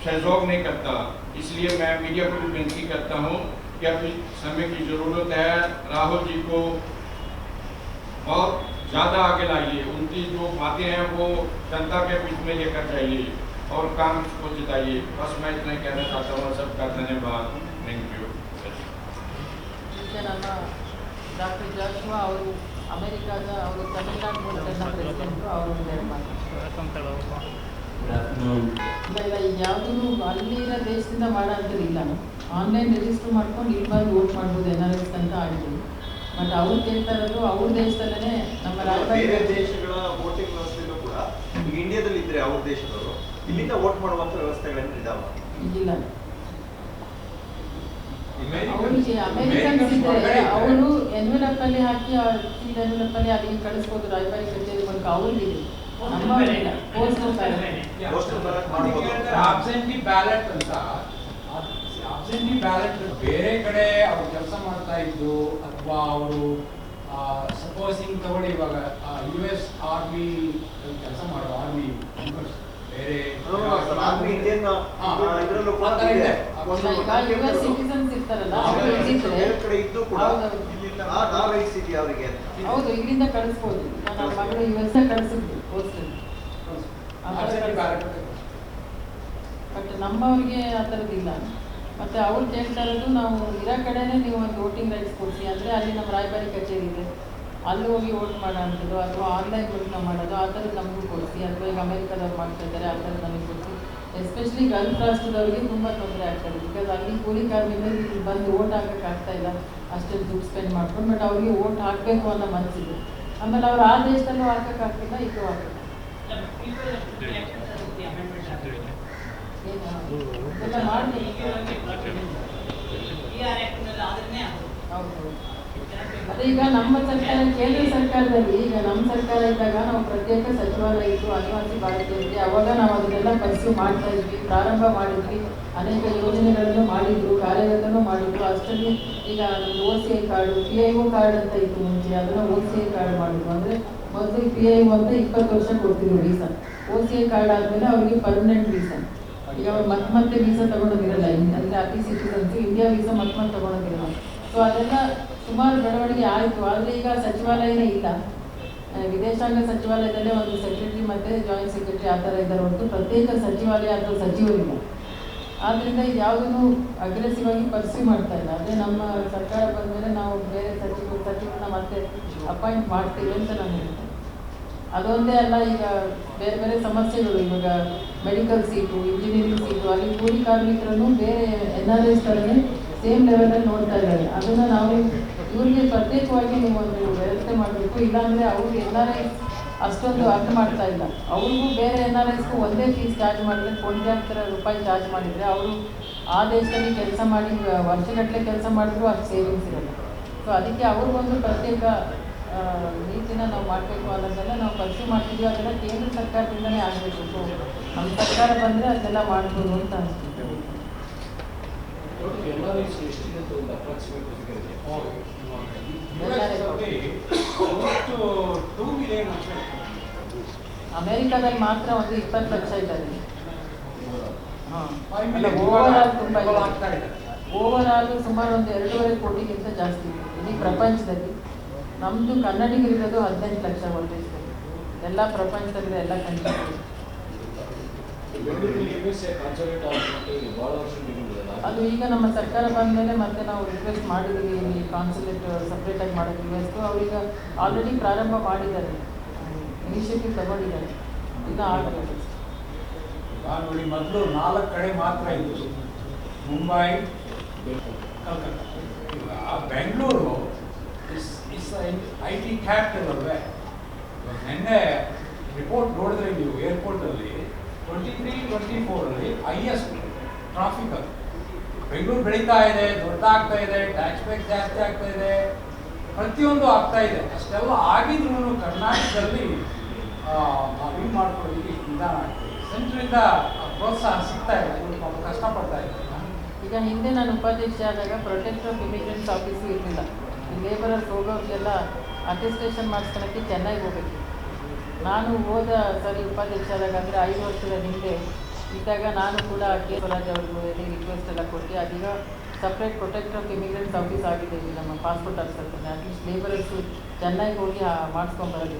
सहयोग नहीं करता। इसलिए मैं मीडिया को भी विनती करता हूँ कि अभी समय की ज़रूरत है, राहुल जी को बहुत ज़्यादा आगे लाइए, उनकी जो बातें हैं वो जनता के बीच में लेकर जाइए और काम को जिताइए। बस मैं इतना कहना चाहता हूँ। सबका धन्यवाद, थैंक यू। ನಮ್ಮ ಡಾಕ್ಟರ್ ಜಾಶುವಾ ಅವರು ಅಮೆರಿಕಾದ ಅವರು ತಮಿಳ್ನಾಡು ಮೂಲದ ಪ್ರೆಸಿಡೆಂಟು, ಅವರು ಇಲ್ಲ ಯಾವುದೂ ಅಲ್ಲಿರೋ ದೇಶದಿಂದ ಮಾಡೋಂಥದ್ದಿಲ್ಲ. ಆನ್ಲೈನ್ ರಿಜಿಸ್ಟರ್ ಮಾಡ್ಕೊಂಡು ಇಲ್ಲಿ ಬಂದು ವೋಟ್ ಮಾಡ್ಬೋದು NRS ಅಂತ ಆಗಿದೆ. ಬಟ್ ಅವ್ರು ಕೇಳ್ತಾ ಇರೋದು ಅವ್ರ ದೇಶದಲ್ಲೇ ನಮ್ಮ ಬೇರೆ ದೇಶಗಳ ವೋಟಿಂಗ್ ವ್ಯವಸ್ಥೆಯಲ್ಲೂ ಕೂಡ ಈಗ ಇಂಡಿಯಾದಲ್ಲಿ ಇದ್ರೆ ಅವ್ರ ದೇಶದವರು ಇಲ್ಲಿಂದ ವೋಟ್ ಮಾಡುವಂತ ವ್ಯವಸ್ಥೆಗಳೇನು ಇದಾವ? ಇಲ್ಲ. ಅವರಿಗೆ ಅಮೆರಿಕನ್ಸ್ ಇದ್ದರೆ ಅವರು ಎನ್ವೆಲಪ್ ಅಲ್ಲಿ ಹಾಕಿ ಎನ್ವೆಲಪ್ ಅಲ್ಲಿ ಅಲ್ಲಿಗೆ ಕಳಿಸ್ಬೋದು ರಾಯಭಾರಿ ಕಚೇರಿ ಮೂಲಕ. ಅವ್ರಿಗಿದೆ, ನಮ್ಮವರಿಲ್ಲ. ಪೋಸ್ಟಲ್ ಆಬ್ಸೆಂಟಿ ಬ್ಯಾಲೆಟ್ ಅಂತ, ಆಬ್ಸೆಂಟಿ ಬ್ಯಾಲೆಟ್ ಬೇರೆ ಕಡೆ ಅವ್ರು ಕೆಲಸ ಮಾಡ್ತಾ ಇದ್ದು ಅಥವಾ ಅವರು ಸಪೋಸಿಂಗ್ ತಗೊಳ್ಳಿ, ಇವಾಗ US ಆರ್ಮಿ ಕೆಲಸ ಮಾಡೋ ಆರ್ಮಿ ಬೇರೆ ಸಿಟಿಸನ್ಸ್ ಇರ್ತಾರಲ್ಲ, ಹೌದು ಇಲ್ಲಿಂದ ಕಳಿಸ್ಬೋದು. ನನ್ನ ಮಗಳು US ಕಳಿಸಿದ್ರು ಪೋಸ್ಟಲ್. ಬಟ್ ನಮ್ಮವ್ರಿಗೆ ಆ ಥರದ್ದಿಲ್ಲ. ಮತ್ತು ಅವ್ರು ಕೇಳ್ತಾ ಇರೋದು ನಾವು ಇರೋ ಕಡೆನೇ ನೀವು ಒಂದು ವೋಟಿಂಗ್ ರೈಟ್ಸ್ ಕೊಡಿಸಿ, ಅಂದರೆ ಅಲ್ಲಿ ನಮ್ಮ ರಾಯಭಾರಿ ಕಚೇರಿ ಇದೆ, ಅಲ್ಲಿ ಹೋಗಿ ವೋಟ್ ಮಾಡೋ ಅಂಥದ್ದು, ಅಥವಾ ಆನ್ಲೈನ್ ಮೂಲಕ ಮಾಡೋದು, ಆ ಥರದ್ದು ನಮಗೂ ಕೊಡಿಸಿ. ಅಥವಾ ಈಗ ಅಮೆರಿಕದವ್ರು ಮಾಡ್ತಾ ಇದ್ದಾರೆ, ಆ ಥರದ್ದು ನಮಗೆ ಕೊಡಿಸಿ. ಎಸ್ಪೆಷಲಿ ಗಲ್ಫ್ ರಾಷ್ಟ್ರದವರಿಗೆ ತುಂಬ ತೊಂದರೆ ಆಗ್ತದೆ. ಬಿಕಾಸ್ ಅಲ್ಲಿ ಕೂಲಿ ಕಾರ್ಮಿಕರು ಇಲ್ಲಿ ಬಂದು ವೋಟ್ ಹಾಕಕ್ಕೆ ಆಗ್ತಾ ಇಲ್ಲ, ಅಷ್ಟೊಂದು ದುಡ್ಡು ಸ್ಪೆಂಡ್ ಮಾಡ್ಕೊಂಡು. ಬಟ್ ಅವ್ರಿಗೆ ವೋಟ್ ಹಾಕಬೇಕು ಅನ್ನೋ ಮನಸ್ಸಿದೆ. ಆಮೇಲೆ ಅವ್ರು ಆ ದೇಶದಲ್ಲೂ ಹಾಕೋಕ್ಕಾಗ್ತಿಲ್ಲ, ಇದು ಹಾಕಿಲ್ಲ. ಎಲ್ಲ ಮಾಡಿ ಹೌದು. ಆದರೆ ಈಗ ನಮ್ಮ ಸರ್ಕಾರ, ಕೇಂದ್ರ ಸರ್ಕಾರದಲ್ಲಿ ಈಗ ನಮ್ಮ ಸರ್ಕಾರ ಇದ್ದಾಗ ನಾವು ಪ್ರತ್ಯೇಕ ಸಚಿವಾಲಯ ಇತ್ತು ಅನಿವಾಸಿ ಭಾರತೀಯರಿಗೆ. ಅವಾಗ ನಾವು ಅದನ್ನೆಲ್ಲ ಪರ್ಸ್ಯೂ ಮಾಡ್ತಾ ಇದ್ವಿ, ಪ್ರಾರಂಭ ಮಾಡಿದ್ವಿ, ಅನೇಕ ಯೋಜನೆಗಳನ್ನು ಮಾಡಿದ್ರು, ಕಾರ್ಯಗತನೂ ಮಾಡಿದ್ರು. ಅಷ್ಟರಲ್ಲಿ ಈಗ ನಮ್ಮದು OCI ಕಾರ್ಡು, PIO ಕಾರ್ಡ್ ಅಂತ ಇತ್ತು ಮುಂಚೆ, ಅದನ್ನು OCI ಕಾರ್ಡ್ ಮಾಡಿದ್ರು. ಅಂದರೆ ಮೊದಲು PIO ಅಂತ 20 ವರ್ಷ ಕೊಡ್ತಿದ್ರು ವೀಸಾ. OCI ಕಾರ್ಡ್ ಆದಮೇಲೆ ಅವರಿಗೆ ಪರ್ಮನೆಂಟ್ ವೀಸಾ. ಈಗ ಅವ್ರು ಮತ್ತೆ ವೀಸಾ ತಗೊಳೋದಿರಲ್ಲ, ಅಂದರೆ ಅತಿ ಸಿಟಿಸನ್ಸ್ ಇಂಡಿಯಾ ವೀಸಾ ಮತ್ತೆ ತಗೊಳೋದಿರಲ್ಲ. ಸೊ ಅದೆಲ್ಲ ಸುಮಾರು ಬೆಳವಣಿಗೆ ಆಯಿತು. ಆದರೆ ಈಗ ಸಚಿವಾಲಯನೇ ಇಲ್ಲ. ವಿದೇಶಾಂಗ ಸಚಿವಾಲಯದಲ್ಲೇ ಒಂದು ಸೆಕ್ರೆಟರಿ ಮತ್ತು ಜಾಯಿಂಟ್ ಸೆಕ್ರೆಟರಿ ಆ ಥರ ಇದ್ದಾರೆ ಹೊರತು ಪ್ರತ್ಯೇಕ ಸಚಿವಾಲಯ ಅಥವಾ ಸಚಿವರಿಲ್ಲ. ಆದ್ದರಿಂದ ಇದು ಯಾವುದೂ ಅಗ್ರೆಸಿವ್ ಆಗಿ ಪರ್ಸ್ಯೂ ಮಾಡ್ತಾ ಇಲ್ಲ. ಅದೇ ನಮ್ಮ ಸರ್ಕಾರ ಬಂದಮೇಲೆ ನಾವು ಬೇರೆ ಸಚಿವರನ್ನ ಮತ್ತೆ ಅಪಾಯಿಂಟ್ ಮಾಡ್ತೀವಿ ಅಂತ ನಾನು ಹೇಳ್ತೇನೆ. ಅದೊಂದೇ ಅಲ್ಲ, ಈಗ ಬೇರೆ ಬೇರೆ ಸಮಸ್ಯೆಗಳು, ಇವಾಗ ಮೆಡಿಕಲ್ ಸೀಟು, ಇಂಜಿನಿಯರಿಂಗ್ ಸೀಟು, ಅಲ್ಲಿ ಕೂಲಿ ಕಾರ್ಮಿಕರನ್ನು ಬೇರೆ NRIs ಥರನೇ ಸೇಮ್ ಲೆವೆಲಲ್ಲಿ ನೋಡ್ತಾ ಇದ್ದಾರೆ. ಅದನ್ನು ನಾವು ಇವರಿಗೆ ಪ್ರತ್ಯೇಕವಾಗಿ ನೀವು ಒಂದು ವ್ಯವಸ್ಥೆ ಮಾಡಬೇಕು. ಇಲ್ಲಾಂದರೆ ಅವರು NRIs ಅಷ್ಟೊಂದು ಅರ್ಥ ಮಾಡ್ತಾ ಇಲ್ಲ. ಅವ್ರಿಗೂ ಬೇರೆ NRIಸ್ಗೂ ಒಂದೇ ಫೀಸ್ ಚಾರ್ಜ್ ಮಾಡಿದ್ರೆ, ಕೋಟ್ಯಾಂತರ ರೂಪಾಯಿ ಚಾರ್ಜ್ ಮಾಡಿದರೆ ಅವರು ಆ ದೇಶದಲ್ಲಿ ಕೆಲಸ ಮಾಡಿ ವರ್ಷಗಟ್ಟಲೆ ಕೆಲಸ ಮಾಡಿದ್ರು ಅಷ್ಟು ಸೇವಿಂಗ್ಸ್ ಇರಲ್ಲ. ಸೊ ಅದಕ್ಕೆ ಅವ್ರಿಗೊಂದು ಪ್ರತ್ಯೇಕ ನೀತಿನ ನಾವು ಮಾಡಬೇಕು ಅನ್ನೋದೆಲ್ಲ ನಾವು ಪರ್ಸ್ಯೂ ಮಾಡ್ತಿದ್ವಿ. ಅದೆಲ್ಲ ಕೇಂದ್ರ ಸರ್ಕಾರದಿಂದಲೇ ಆಗಬೇಕು. ಸೊ ನಮ್ಮ ಸರ್ಕಾರ ಬಂದರೆ ಅದೆಲ್ಲ ಮಾಡ್ಬೋದು ಅಂತ ಅನಿಸ್ತಿದೆ. ಅಮೆರಿಕಾದಲ್ಲಿ ಮಾತ್ರ ಒಂದು 20 ಲಕ್ಷ ಇದ್ದಾರೆ. ಓವರಾಲ್ ತುಂಬ ಓವರಾಲ್ ಸುಮಾರು ಒಂದು 2.5 ಕೋಟಿಗಿಂತ ಜಾಸ್ತಿ ಇದೆ ಇಡೀ ಪ್ರಪಂಚದಲ್ಲಿ. ನಮ್ಮದು ಕನ್ನಡಿಗರಿರೋದು 18 ಲಕ್ಷ ಒಂದು ದೇಶದಲ್ಲಿ. ಎಲ್ಲ ಪ್ರಪಂಚದಲ್ಲಿ ಎಲ್ಲ ಕಂಟ್ರಿ. ಅದು ಈಗ ನಮ್ಮ ಸರ್ಕಾರ ಬಂದ ಮೇಲೆ ಮತ್ತೆ ನಾವು ರಿಕ್ವೆಸ್ಟ್ ಮಾಡಿದ್ದೀವಿ, ಇಲ್ಲಿ ಕಾನ್ಸುಲೇಟ್ ಸಪ್ರೇಟಾಗಿ ಮಾಡೋದು ರಿಕ್ವೆಸ್ಟು. ಅವ್ರೀಗ ಆಲ್ರೆಡಿ ಪ್ರಾರಂಭ ಮಾಡಿದ್ದಾರೆ, ಇನಿಷಿಯೇಟಿವ್ ತಗೊಂಡಿದ್ದಾರೆ, ಇನ್ನೂ ಆಗಬೇಕು. ನಾನು ನೋಡಿ ಮೊದಲು 4 ಕಡೆ ಮಾತ್ರ ಇತ್ತು, Mumbai, Calcutta. Bengaluru is IT capital ಅಲ್ವೇ. ನಿನ್ನೆ ರಿಪೋರ್ಟ್ ನೋಡಿದ್ರೆ ನೀವು ಏರ್ಪೋರ್ಟಲ್ಲಿ 23-24 ಹೈಯೆಸ್ಟ್ ಟ್ರಾಫಿಕ್ ಅದು. ಬೆಂಗಳೂರು ಬೆಳೀತಾ ಇದೆ, ದೊಡ್ಡದಾಗ್ತಾ ಇದೆ, ಟ್ಯಾಕ್ಸ್ ಬ್ರೇಕ್ ಜಾಸ್ತಿ ಆಗ್ತಾ ಇದೆ, ಪ್ರತಿಯೊಂದು ಆಗ್ತಾ ಇದೆ. ಅಷ್ಟೆಲ್ಲ ಆಗಿದ್ರು ಕರ್ನಾಟಕದಲ್ಲಿ ಇದು ಮಾಡ್ಕೊಳ್ಳೋದಕ್ಕೆ ನಿಧಾನ ಆಗ್ತದೆ. ಸೆಂಟ್ರಿಂದ ಪ್ರೋತ್ಸಾಹ ಸಿಗ್ತಾ ಇದೆ, ಪಾಪ ಕಷ್ಟಪಡ್ತಾ ಇದ್ದಾರೆ. ಈಗ ಹಿಂದೆ ನಾನು ಉಪಾಧ್ಯಕ್ಷ ಆದಾಗ ಪ್ರೊಟೆಕ್ಟರ್ ಆಫ್ ಇಮಿಗ್ರೆಂಟ್ಸ್ ಆಫೀಸು ಇರಲಿಲ್ಲ. ಈ ಲೇಬರರ್ಸ್ ಹೋಗೋರಿಗೆಲ್ಲ ಅಟೆಸ್ಟೇಷನ್ ಮಾಡಿಸ್ಕೊಳ್ಳೋಕ್ಕೆ ಚೆನ್ನೈಗೆ ಹೋಗಬೇಕು. ನಾನು ಹೋದ ಸರಿ ಉಪಾಧ್ಯಕ್ಷ ಆದಾಗ, ಅಂದರೆ 5 ವರ್ಷದ ಹಿಂದೆ ಇದ್ದಾಗ ನಾನು ಕೂಡ ಕೆ ಸ್ವರಾಜ್ ಅವ್ರಿಗೂ ರಿಕ್ವೆಸ್ಟ್ ಎಲ್ಲ ಕೊಟ್ಟು ಅದೀಗ separate protector of immigrants office ಆಗಿದೆ ಇಲ್ಲಿ ನಮ್ಮ ಪಾಸ್ಪೋರ್ಟ್ ಆಫೀಸಲ್ಲಿ. ಅಟ್ಲೀಸ್ಟ್ ಲೇಬರರ್ಸು ಚೆನ್ನೈಗೆ ಹೋಗಿ ಮಾಡಿಸ್ಕೊಂಬರೋದು.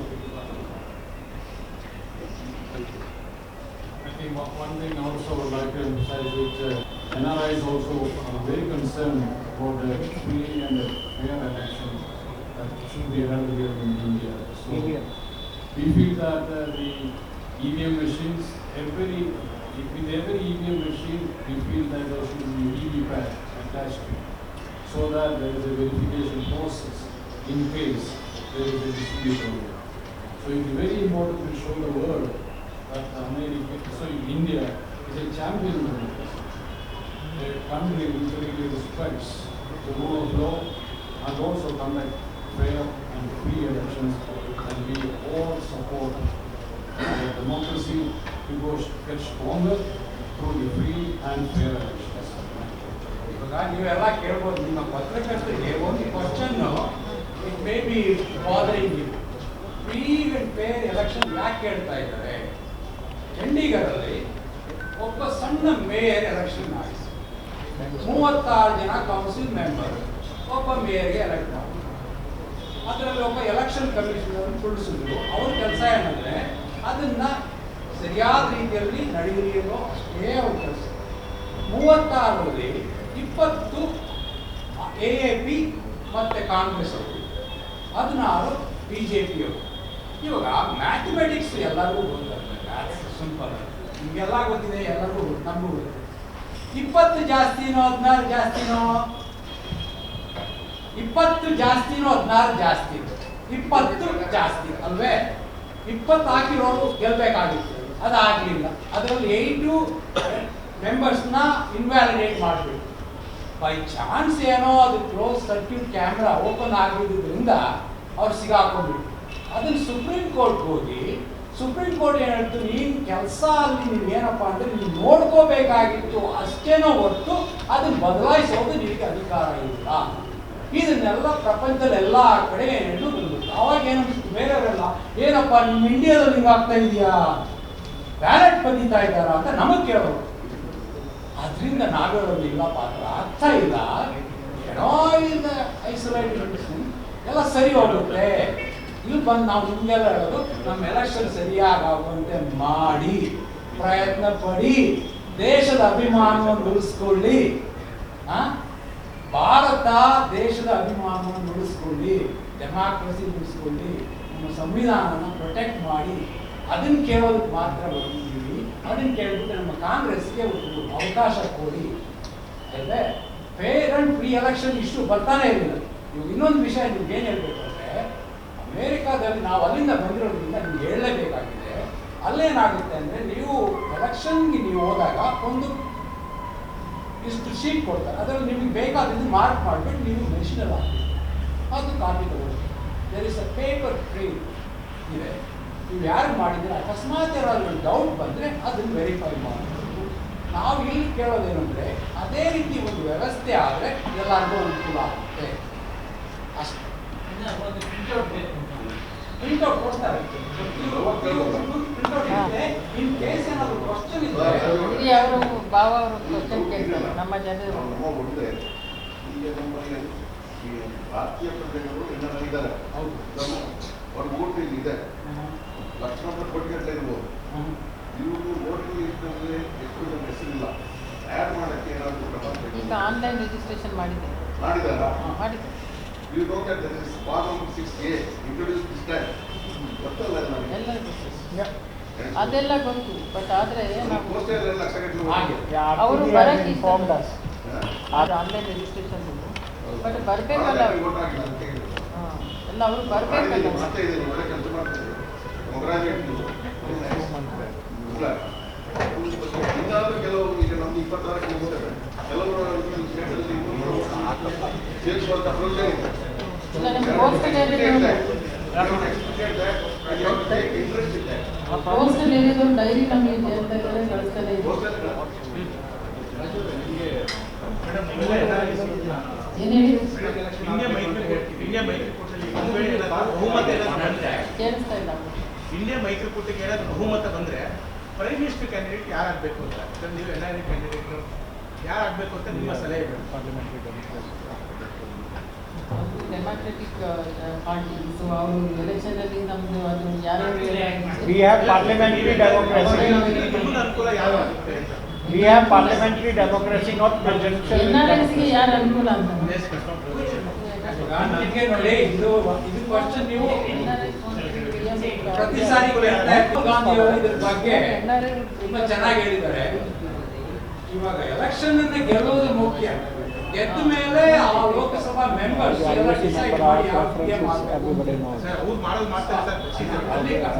I think one thing also I would like to emphasize is NRIs also are very concerned about the free and fair elections that should be held here in India. So we feel that the EVM machines, with every EVM machine, we feel that there should be VVPAT attached to it, so that there is a verification process in case there is a dispute over it. So it is very important to show the world that India is a champion country, a country which really respects the rule of law and also conduct fair and free elections, and we all support democracy to get stronger through the free and fair elections. ಇವಾಗ ನೀವೆಲ್ಲ ಕೇಳ್ಬೋದು, ನಿಮ್ಮ ಪತ್ರಕರ್ತರಿಗೆ ಒಂದು question it may be bothering you. Free and fair election ಯಾಕೆ ಕೇಳ್ತಾ ಇದ್ದಾರೆ? ಚಂಡೀಗಢಲ್ಲಿ ಒಬ್ಬ ಸಣ್ಣ ಮೇಯರ್ ಎಲೆಕ್ಷನ್ ಆಯಿತು, 36 ಜನ ಕೌನ್ಸಿಲ್ ಮೆಂಬರ್ ಒಬ್ಬ ಮೇಯರ್ಗೆ ಎಲೆಕ್ಟ್ ಮಾಡಿದ್ರು. ಅದರಲ್ಲಿ ಒಬ್ಬ ಎಲೆಕ್ಷನ್ ಕಮಿಷನರ್ ತುಳಿಸಿದ್ರು. ಅವ್ರ ಕೆಲಸ ಏನಂದರೆ ಅದನ್ನು ಸರಿಯಾದ ರೀತಿಯಲ್ಲಿ ನಡೆಯಲಿರೋ ಅಷ್ಟೇ ಅವ್ರ ಕೆಲಸ. 36ರಲ್ಲಿ 20 AAP ಮತ್ತು ಕಾಂಗ್ರೆಸ್ ಅವರು, 16 BJP ಅವರು. ಇವಾಗ ಮ್ಯಾಥಮೆಟಿಕ್ಸ್ ಎಲ್ಲರಿಗೂ ಗೊತ್ತಿದೆ, ಮ್ಯಾಥ್ಸ್ ಸಿಂಪಲ್, ನಿಮಗೆಲ್ಲ ಗೊತ್ತಿದೆ, ಎಲ್ಲರಿಗೂ ನಮಗೂ ಗೊತ್ತಿದೆ. 20 ಜಾಸ್ತಿನೋ 16 ಜಾಸ್ತಿನೋ? 20 ಜಾಸ್ತಿನೋ 16 ಜಾಸ್ತಿ? 20 ಜಾಸ್ತಿ ಅಲ್ವೇ? 20 ಹಾಕಿರೋರು ಗೆಲ್ಲಬೇಕಾಗಿತ್ತು, ಅದಾಗಲಿಲ್ಲ. ಅದರಲ್ಲಿ 8 ಮೆಂಬರ್ಸ್ನ ಇನ್ವ್ಯಾಲಿಡೇಟ್ ಮಾಡಬೇಕು. ಬೈ ಚಾನ್ಸ್ ಏನೋ ಅದು ಕ್ಲೋಸ್ ಸರ್ಕ್ಯೂಟ್ ಕ್ಯಾಮ್ರಾ ಓಪನ್ ಆಗಿದ್ದರಿಂದ ಅವ್ರು ಸಿಗಾಕೊಂಡ್ಬಿಟ್ಟು ಅದನ್ನು ಸುಪ್ರೀಂ ಕೋರ್ಟ್ಗೆ ಹೋಗಿ ಸುಪ್ರೀಂ ಕೋರ್ಟ್ ಏನು ಹೇಳ್ತು, ನೀನು ಕೆಲಸ ಅಲ್ಲಿ ನೀವು ಏನಪ್ಪ ಅಂದರೆ ನೀವು ನೋಡ್ಕೋಬೇಕಾಗಿತ್ತು ಅಷ್ಟೇನೋ ಹೊರತು ಅದನ್ನು ಬದಲಾಯಿಸೋದು ನಿನಗೆ ಅಧಿಕಾರ ಇಲ್ಲ. ಇದನ್ನೆಲ್ಲ ಪ್ರಪಂಚದಲ್ಲೆಲ್ಲ ಕಡೆ ಏನು ಬಂದ್ಬಿಟ್ಟು ಅವಾಗ ಏನಿಸ್ತು ಬೇರೆಯವರೆಲ್ಲ ಏನಪ್ಪ ನಿಮ್ಮ ಇಂಡಿಯಾದಲ್ಲಿ ಹಿಂಗೆ ಆಗ್ತಾ ಇದೆಯಾ, ಬ್ಯಾಲೆಟ್ ಬಂದಿತಾ ಇದ್ದಾರಾ ಅಂತ ನಮಗೆ ಕೇಳೋರು. ಅದರಿಂದ ನಾವೇಳೋದು ಇಲ್ಲ ಪಾತ್ರ ಅರ್ಥ ಇಲ್ಲ, ಏನೋ ಇಲ್ಲ ಐಸೋಲೇಟೆಡ್ ಎಲ್ಲ ಸರಿ ಹೋಗುತ್ತೆ. ಇಲ್ಲಿ ಬಂದು ನಾವು ನಿಮಗೆಲ್ಲ ಹೇಳೋದು ನಮ್ಮ ಎಲೆಕ್ಷನ್ ಸರಿಯಾಗುವಂತೆ ಮಾಡಿ ಪ್ರಯತ್ನ ಪಡಿ, ದೇಶದ ಅಭಿಮಾನವನ್ನು ಉಳಿಸ್ಕೊಳ್ಳಿ. ಭಾರತ ದೇಶದ ಅಭಿಮಾನವನ್ನು ಉಳಿಸ್ಕೊಳ್ಳಿ, ಡೆಮಾಕ್ರಸಿ ಉಳಿಸ್ಕೊಳ್ಳಿ, ನಮ್ಮ ಸಂವಿಧಾನನ ಪ್ರೊಟೆಕ್ಟ್ ಮಾಡಿ, ಅದನ್ನು ಕೇಳೋದಕ್ಕೆ ಮಾತ್ರ ಬರ್ತಿದ್ದೀವಿ. ಅದನ್ನು ಕೇಳ್ಬಿಟ್ಟು ನಮ್ಮ ಕಾಂಗ್ರೆಸ್ಗೆ ಒಂದು ಅವಕಾಶ ಕೊಡಿ. ಅಲ್ಲದೆ ಫೇರ್ ಅಂಡ್ ಫ್ರೀ ಎಲೆಕ್ಷನ್ ಇಷ್ಟು ಬರ್ತಾನೆ ಇರಲಿಲ್ಲ. ಇವಾಗ ಇನ್ನೊಂದು ವಿಷಯ ನಿಮ್ಗೆ ಏನು ಹೇಳ್ಬೇಕು ಅಂದರೆ, ಅಮೇರಿಕಾದಲ್ಲಿ ನಾವು ಅಲ್ಲಿಂದ ಬಂದಿರೋದ್ರಿಂದ ನಿಮ್ಗೆ ಹೇಳಲೇಬೇಕಾಗಿದೆ. ಅಲ್ಲೇನಾಗುತ್ತೆ ಅಂದರೆ, ನೀವು ಎಲೆಕ್ಷನ್ಗೆ ನೀವು ಹೋದಾಗ ಒಂದು ಇಷ್ಟು ಶೀಟ್ ಕೊಡ್ತಾರೆ, ಅದರಲ್ಲಿ ನಿಮಗೆ ಬೇಕಾದದ್ದು ಮಾರ್ಕ್ ಮಾಡಿಬಿಟ್ಟು ನೀವು ಮೆಷಿನಲ್ಲಿ ಹಾಕಿ ಅದು ಕಾಪಿ ತಗೊಳ್ಳಿ. There is a paper trail ಇದೆ. ನೀವು ಯಾರು ಮಾಡಿದ್ರೆ ಅಕಸ್ಮಾತ್ ಯಾರಾದ್ರೂ ಡೌಟ್ ಬಂದರೆ ಅದನ್ನು ವೆರಿಫೈ ಮಾಡಬೇಕು. ನಾವು ಇಲ್ಲಿ ಕೇಳೋದೇನೆಂದರೆ, ಅದೇ ರೀತಿ ಒಂದು ವ್ಯವಸ್ಥೆ ಆದರೆ ಎಲ್ಲರಿಗೂ ಅನುಕೂಲ ಆಗುತ್ತೆ ಅಷ್ಟೇ. ಪ್ರಿಂಟ್ಔಟ್ ಕೊಡ್ತಾರೆ, ಪ್ರಿಂಟ್ಔಟ್ ಇದೆ. ಇನ್ ಕೇಸ್ ಏನಾದರೂ ಕ್ವಶನ್ ಇದ್ದರೆ ಅವರು ಬಾವ ಅವರು ಕ್ವಶನ್ ಕೇಳ್ತಾರೆ ನಮ್ಮ ಜನರು. ಈಗ ನಮ್ಮಲ್ಲಿ ಈ ಭಾರತೀಯ ಪ್ರಜೆಗಳು ಇನ್ನೂ ಇದ್ದಾರೆ, ಒಂದು ಓಟ್ ಇಲ್ಲಿ ಇದೆ, ಲಕ್ಷಾಂತರ ಕೋಟಿಗಟ್ಟಲೆ ಇರ್ಬೋದು. ಇವರು ವೋಟಿಂಗ್ ಲಿಸ್ಟ್ನಲ್ಲಿ ಎಷ್ಟು ಜನ ಹೆಸರಿಲ್ಲ, ಆ್ಯಡ್ ಮಾಡೋಕ್ಕೆ ಏನಾದರೂ ಕ್ರಮ ಈಗ ಆನ್ಲೈನ್ ರಿಜಿಸ್ಟ್ರೇಷನ್ ಮಾಡಿದ್ದಾರೆ. ಮಾಡಿದ್ದಾರೆ. You know that there is Form 6A introduced this time. ಗೊತ್ತಲ್ಲ ನಮಗೆ ಎಲ್ಲ ಅದೆಲ್ಲ ಗೊತ್ತು, ಬಟ್ ಆದರೆ ಪೋಸ್ಟಲ್ ಎಲ್ಲ ಲಕ್ಷಗಟ್ಟಲೆ ಅವರು ಬರಕ್ಕೆ ಆನ್ಲೈನ್ ರಿಜಿಸ್ಟ್ರೇಷನ್ ಬಟ್ ಬರಬೇಕಲ್ಲ ಎಲ್ಲ ಅವರು ಬರಬೇಕಲ್ಲ. ಮತ್ತೆ ಇದೆ ಒಳ್ಳೆ ಕೆಲಸ ಮಾಡ್ತಾರೆ. ಇನ್ನಾದ್ರೂ ಕೆಲವು ಈಗ ನಮ್ದು 26 ಮುಗಿಸ್ತೇವೆ, ಕೆಲವರು ಸೇರಿಸುವಂತ ಪ್ರಯೋಜನ ಇದೆ. ಇಲ್ಲ ನಿಮ್ಮ ಪೋಸ್ಟಲ್ ಏರಿಯಾದವರು ಡೈರಿ ನಮಗೆ ಹೇಳ್ತಾರೆ, ಕಳಿಸ್ತಾರೆ. ಏನು ಹೇಳಿ ಕೇಳಿಸ್ತಾ ಇಲ್ಲ. ಇಂಡಿಯಾ ಮೈತ್ರಿಕೂಟಕ್ಕೆ ಏನಾದ್ರು ಬಹುಮತ ಬಂದ್ರೆ ಪ್ರೈಮ್ ಮಿನಿಸ್ಟರ್ ಕ್ಯಾಂಡಿಡೇಟ್ ಯಾರಾಗಬೇಕು ಅಂತ, ನೀವು ಎನ್ ಐ ಕ್ಯಾಂಡಿಡೇಟ್ ಯಾರಾಗಬೇಕು ಅಂತ ನಿಮ್ಮ ಸಲಹೆ ಬೇಕು. ಡೆಮಾಕ್ರೆಟಿಕ್ ಪಾರ್ಟಿ, ಸೊ ಅವರು ಎಲೆಕ್ಷನ್ ಅಲ್ಲಿ ನಮ್ದು ಅದು ಯಾರು We have parliamentary democracy. ಅನುಕೂಲ ಯಾರು ಆಗುತ್ತೆ? We have parliamentary democracy, not presidential. NRIsಗೆ ಯಾರು ಅನುಕೂಲ ಅಂತ ನೋಡಿ. ಇದು ಕ್ವಶನ್ ನೀವು ಪ್ರತಿ ಸಾರಿ ಗಾಂಧಿ ಅವರು ಇದ್ರ ಬಗ್ಗೆ ತುಂಬಾ ಚೆನ್ನಾಗಿ ಹೇಳಿದ್ದಾರೆ. ಇವಾಗ ಎಲೆಕ್ಷನ್ ಅನ್ನ ಗೆಲ್ಲೋದು ಮುಖ್ಯ, ಗೆದ್ದ ಮೇಲೆ ಆ ಲೋಕಸಭಾ ಮೆಂಬರ್ಸ್ ಎಲ್ಲ ಡಿಸೈಡ್ ಮಾಡಿ ಅವ್ರು ಮಾಡೋದು ಮಾಡ್ತಾರೆ ಸರ್.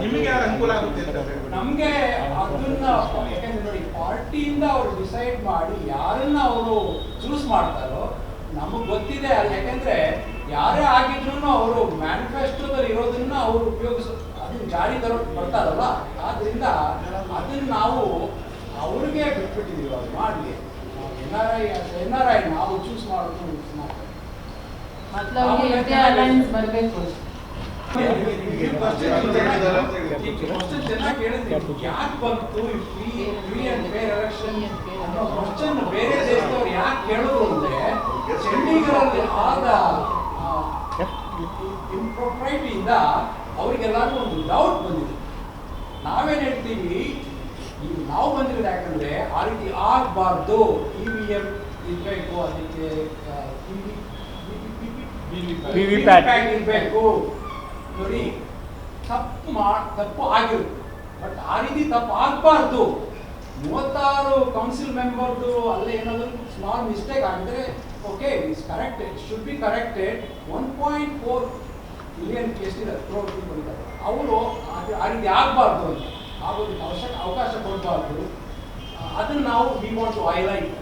ನಿಮಗೆ ಯಾರು ಅನುಕೂಲ ಆಗುತ್ತೆ ಅಂತ ನಮ್ಗೆ ಅದನ್ನ ಯಾಕಂದ್ರೆ ನೋಡಿ, ಪಾರ್ಟಿಯಿಂದ ಅವರು ಡಿಸೈಡ್ ಮಾಡಿ ಯಾರನ್ನ ಅವರು ಚೂಸ್ ಮಾಡ್ತಾರೋ ನಮಗ್ ಗೊತ್ತಿದೆ. ಯಾಕಂದ್ರೆ ಯಾರೇ ಆಗಿದ್ರು ಅವರು ಮ್ಯಾನಿಫೆಸ್ಟೋದಲ್ಲಿ ಇರೋದನ್ನ ಅವರು ಅದನ್ನ ಜಾರಿ ಬರ್ತಾರಲ್ಲ, ಆದ್ರಿಂದ ಅದನ್ನ ನಾವು ಅವ್ರಿಗೆ ಬಿಟ್ಬಿಟ್ಟಿದೀವಿ. ಅವ್ರು ಮಾಡಲಿ, ಎನ್ ಆರ್ ಐ ನಾವು ಚೂಸ್ ಮಾಡೋದು ಮತ್ತೆ ಇಂಡಿಯಾ ಅಲೈನ್ಸ್ ಬರಬೇಕು. ಚೆನ್ನಾಗಿ ಹೇಳಿದ್ರಿ, ಯಾಕೆ ಬಂತು ಫ್ರೀ ಅಂಡ್ ಫೇರ್ ಎಲೆಕ್ಷನ್ ಅನ್ನೋ ಕ್ವಶನ್ ಬೇರೆ ದೇಶದವ್ರು ಯಾಕೆ ಕೇಳೋದು ಅಂದ್ರೆ, ಚಂಡೀಗಢಲ್ಲಿ ಆದ ಇಂಪ್ರೊಪ್ರೈಟಿಯಿಂದ ಅವರಿಗೆಲ್ಲರಿಗೂ ಒಂದು ಡೌಟ್ ಬಂದಿದೆ. ನಾವೇನು ಹೇಳ್ತೀವಿ, ಈಗ ನಾವು ಬಂದಿರೋದು ಯಾಕಂದ್ರೆ ಆ ರೀತಿ ಆಗಬಾರ್ದು, EVM ಇರಬೇಕು, ಅದಕ್ಕೆ ಇರಬೇಕು. ನೋಡಿ, ತಪ್ಪು ಆಗಿರುತ್ತೆ, ಬಟ್ ಆ ರೀತಿ ತಪ್ಪು ಆಗಬಾರ್ದು. 36 ಕೌನ್ಸಿಲ್ ಮೆಂಬರ್ದು ಅಲ್ಲೇ ಏನಾದರೂ ಸ್ಮಾಲ್ ಮಿಸ್ಟೇಕ್ ಆಗಿದ್ರೆ okay, it's correct, it should be corrected. 1.4 million ಎಷ್ಟಿದ್ದಾರೆ ಅವರು ಆ ರೀತಿ ಆಗಬಾರ್ದು ಅಂತ, ಆಗೋದಕ್ಕೆ ಅವಕಾಶ ಕೊಡಬಾರ್ದು. ಅದನ್ನು ನಾವು we want to highlight.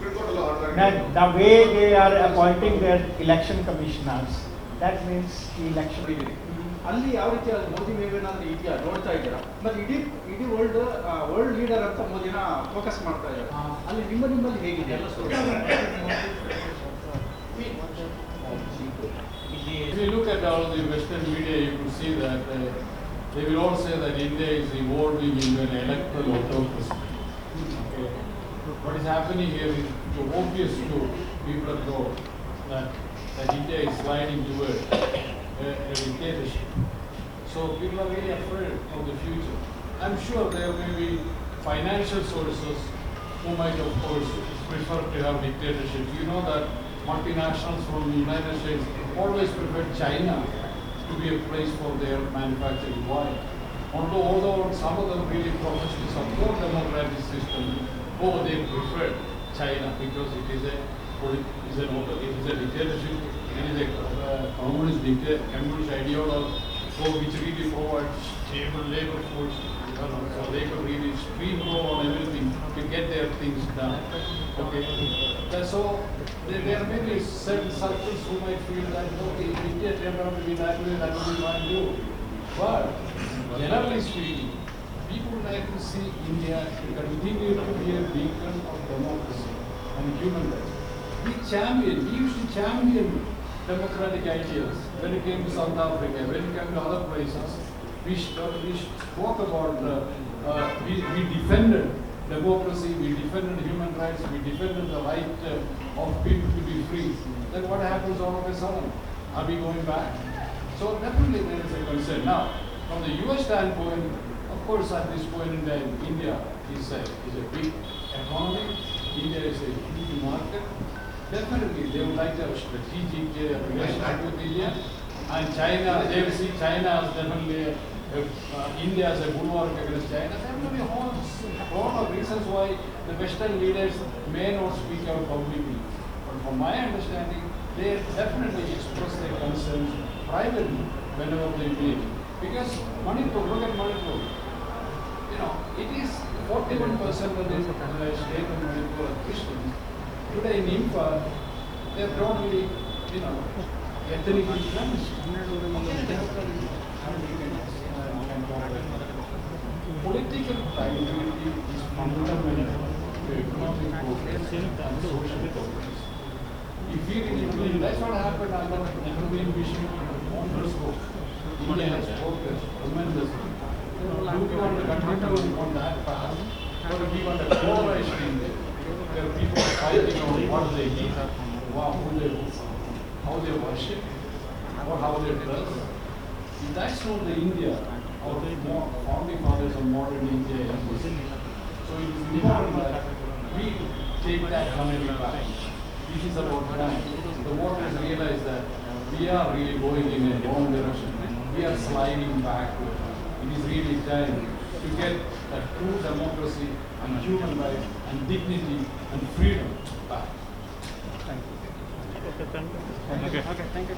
Supreme Court all order. Now, the way they are appointing their election commissioners, that means the election. ಅಲ್ಲಿ ಯಾವ ರೀತಿ ಮೋದಿ ನೀವೇನಾದ್ರೂ ಇದೆಯಾ ನೋಡ್ತಾ ಇದ್ದೀರಾ? ಮತ್ತೆ ಇಡೀ ವರ್ಲ್ಡ್ ಲೀಡರ್ ಅಂತ ಮೋದಿನ ಫೋಕಸ್ ಮಾಡ್ತಾ ಇದ್ದಾರೆ. ಅಲ್ಲಿ ನಿಮ್ಮಲ್ಲಿ ಹೇಗಿದೆ? If you look at all the Western media, you could see that they will all say that India is evolving into an electoral autocracy. Okay. What is happening here is so obvious to people abroad that India is sliding towards a dictatorship. So people are really afraid of the future. I'm sure there may be financial sources who might, of course, prefer to have dictatorships. You know that multinationals from the United States always prefer China to be a place for their manufacturing. Why? Although some of them really professionally support democratic system, they prefer China because it is a dictatorship, it is a communist ideology, which really provides stable labor force, so they could really streamline on everything to get their things done. Okay, so there may be certain circles who might feel that okay, if India turned out to be that way, that would be fine too. But generally speaking, people like to see India continue to be a beacon of democracy and human rights. We used to champion democratic ideas when it came to South Africa, when it came to other places. We spoke about, we defended democracy, we defended human rights, we defended the right of people to be free. Then what happens all of a sudden? Are we going back? So definitely there is a concern. Now, from the US standpoint, of course at this point in time, India is a big economy, India is a huge market. Definitely they would like to have a strategic relationship with India. And China, they will see China as definitely India as a bulwark against China. There will be a lot of reasons why the Western leaders may not speak out publicly. But from my understanding, they definitely express their concerns privately whenever they meet. Because Manipur, look at Manipur. You know, it is 41% of the state of Manipur are Christians. Today in Imphal, they are totally, ethnically cleansed. Political stability is fundamental to economic progress and social progress. If we really believe that's what happened under Nehruvian vision on the scope, India has progressed tremendously. Do we want to continue on that path, or do we want to polarize India, where people are fighting on what they eat, how they worship, or how they dress? That's not the India or the founding fathers of modern India. So it is important that we take that community back. This is about time. The voters realize that we are really going in a wrong direction. We are sliding backward. It is really time to get that true democracy and human rights and dignity and freedom back. Thank you. Okay, thank you.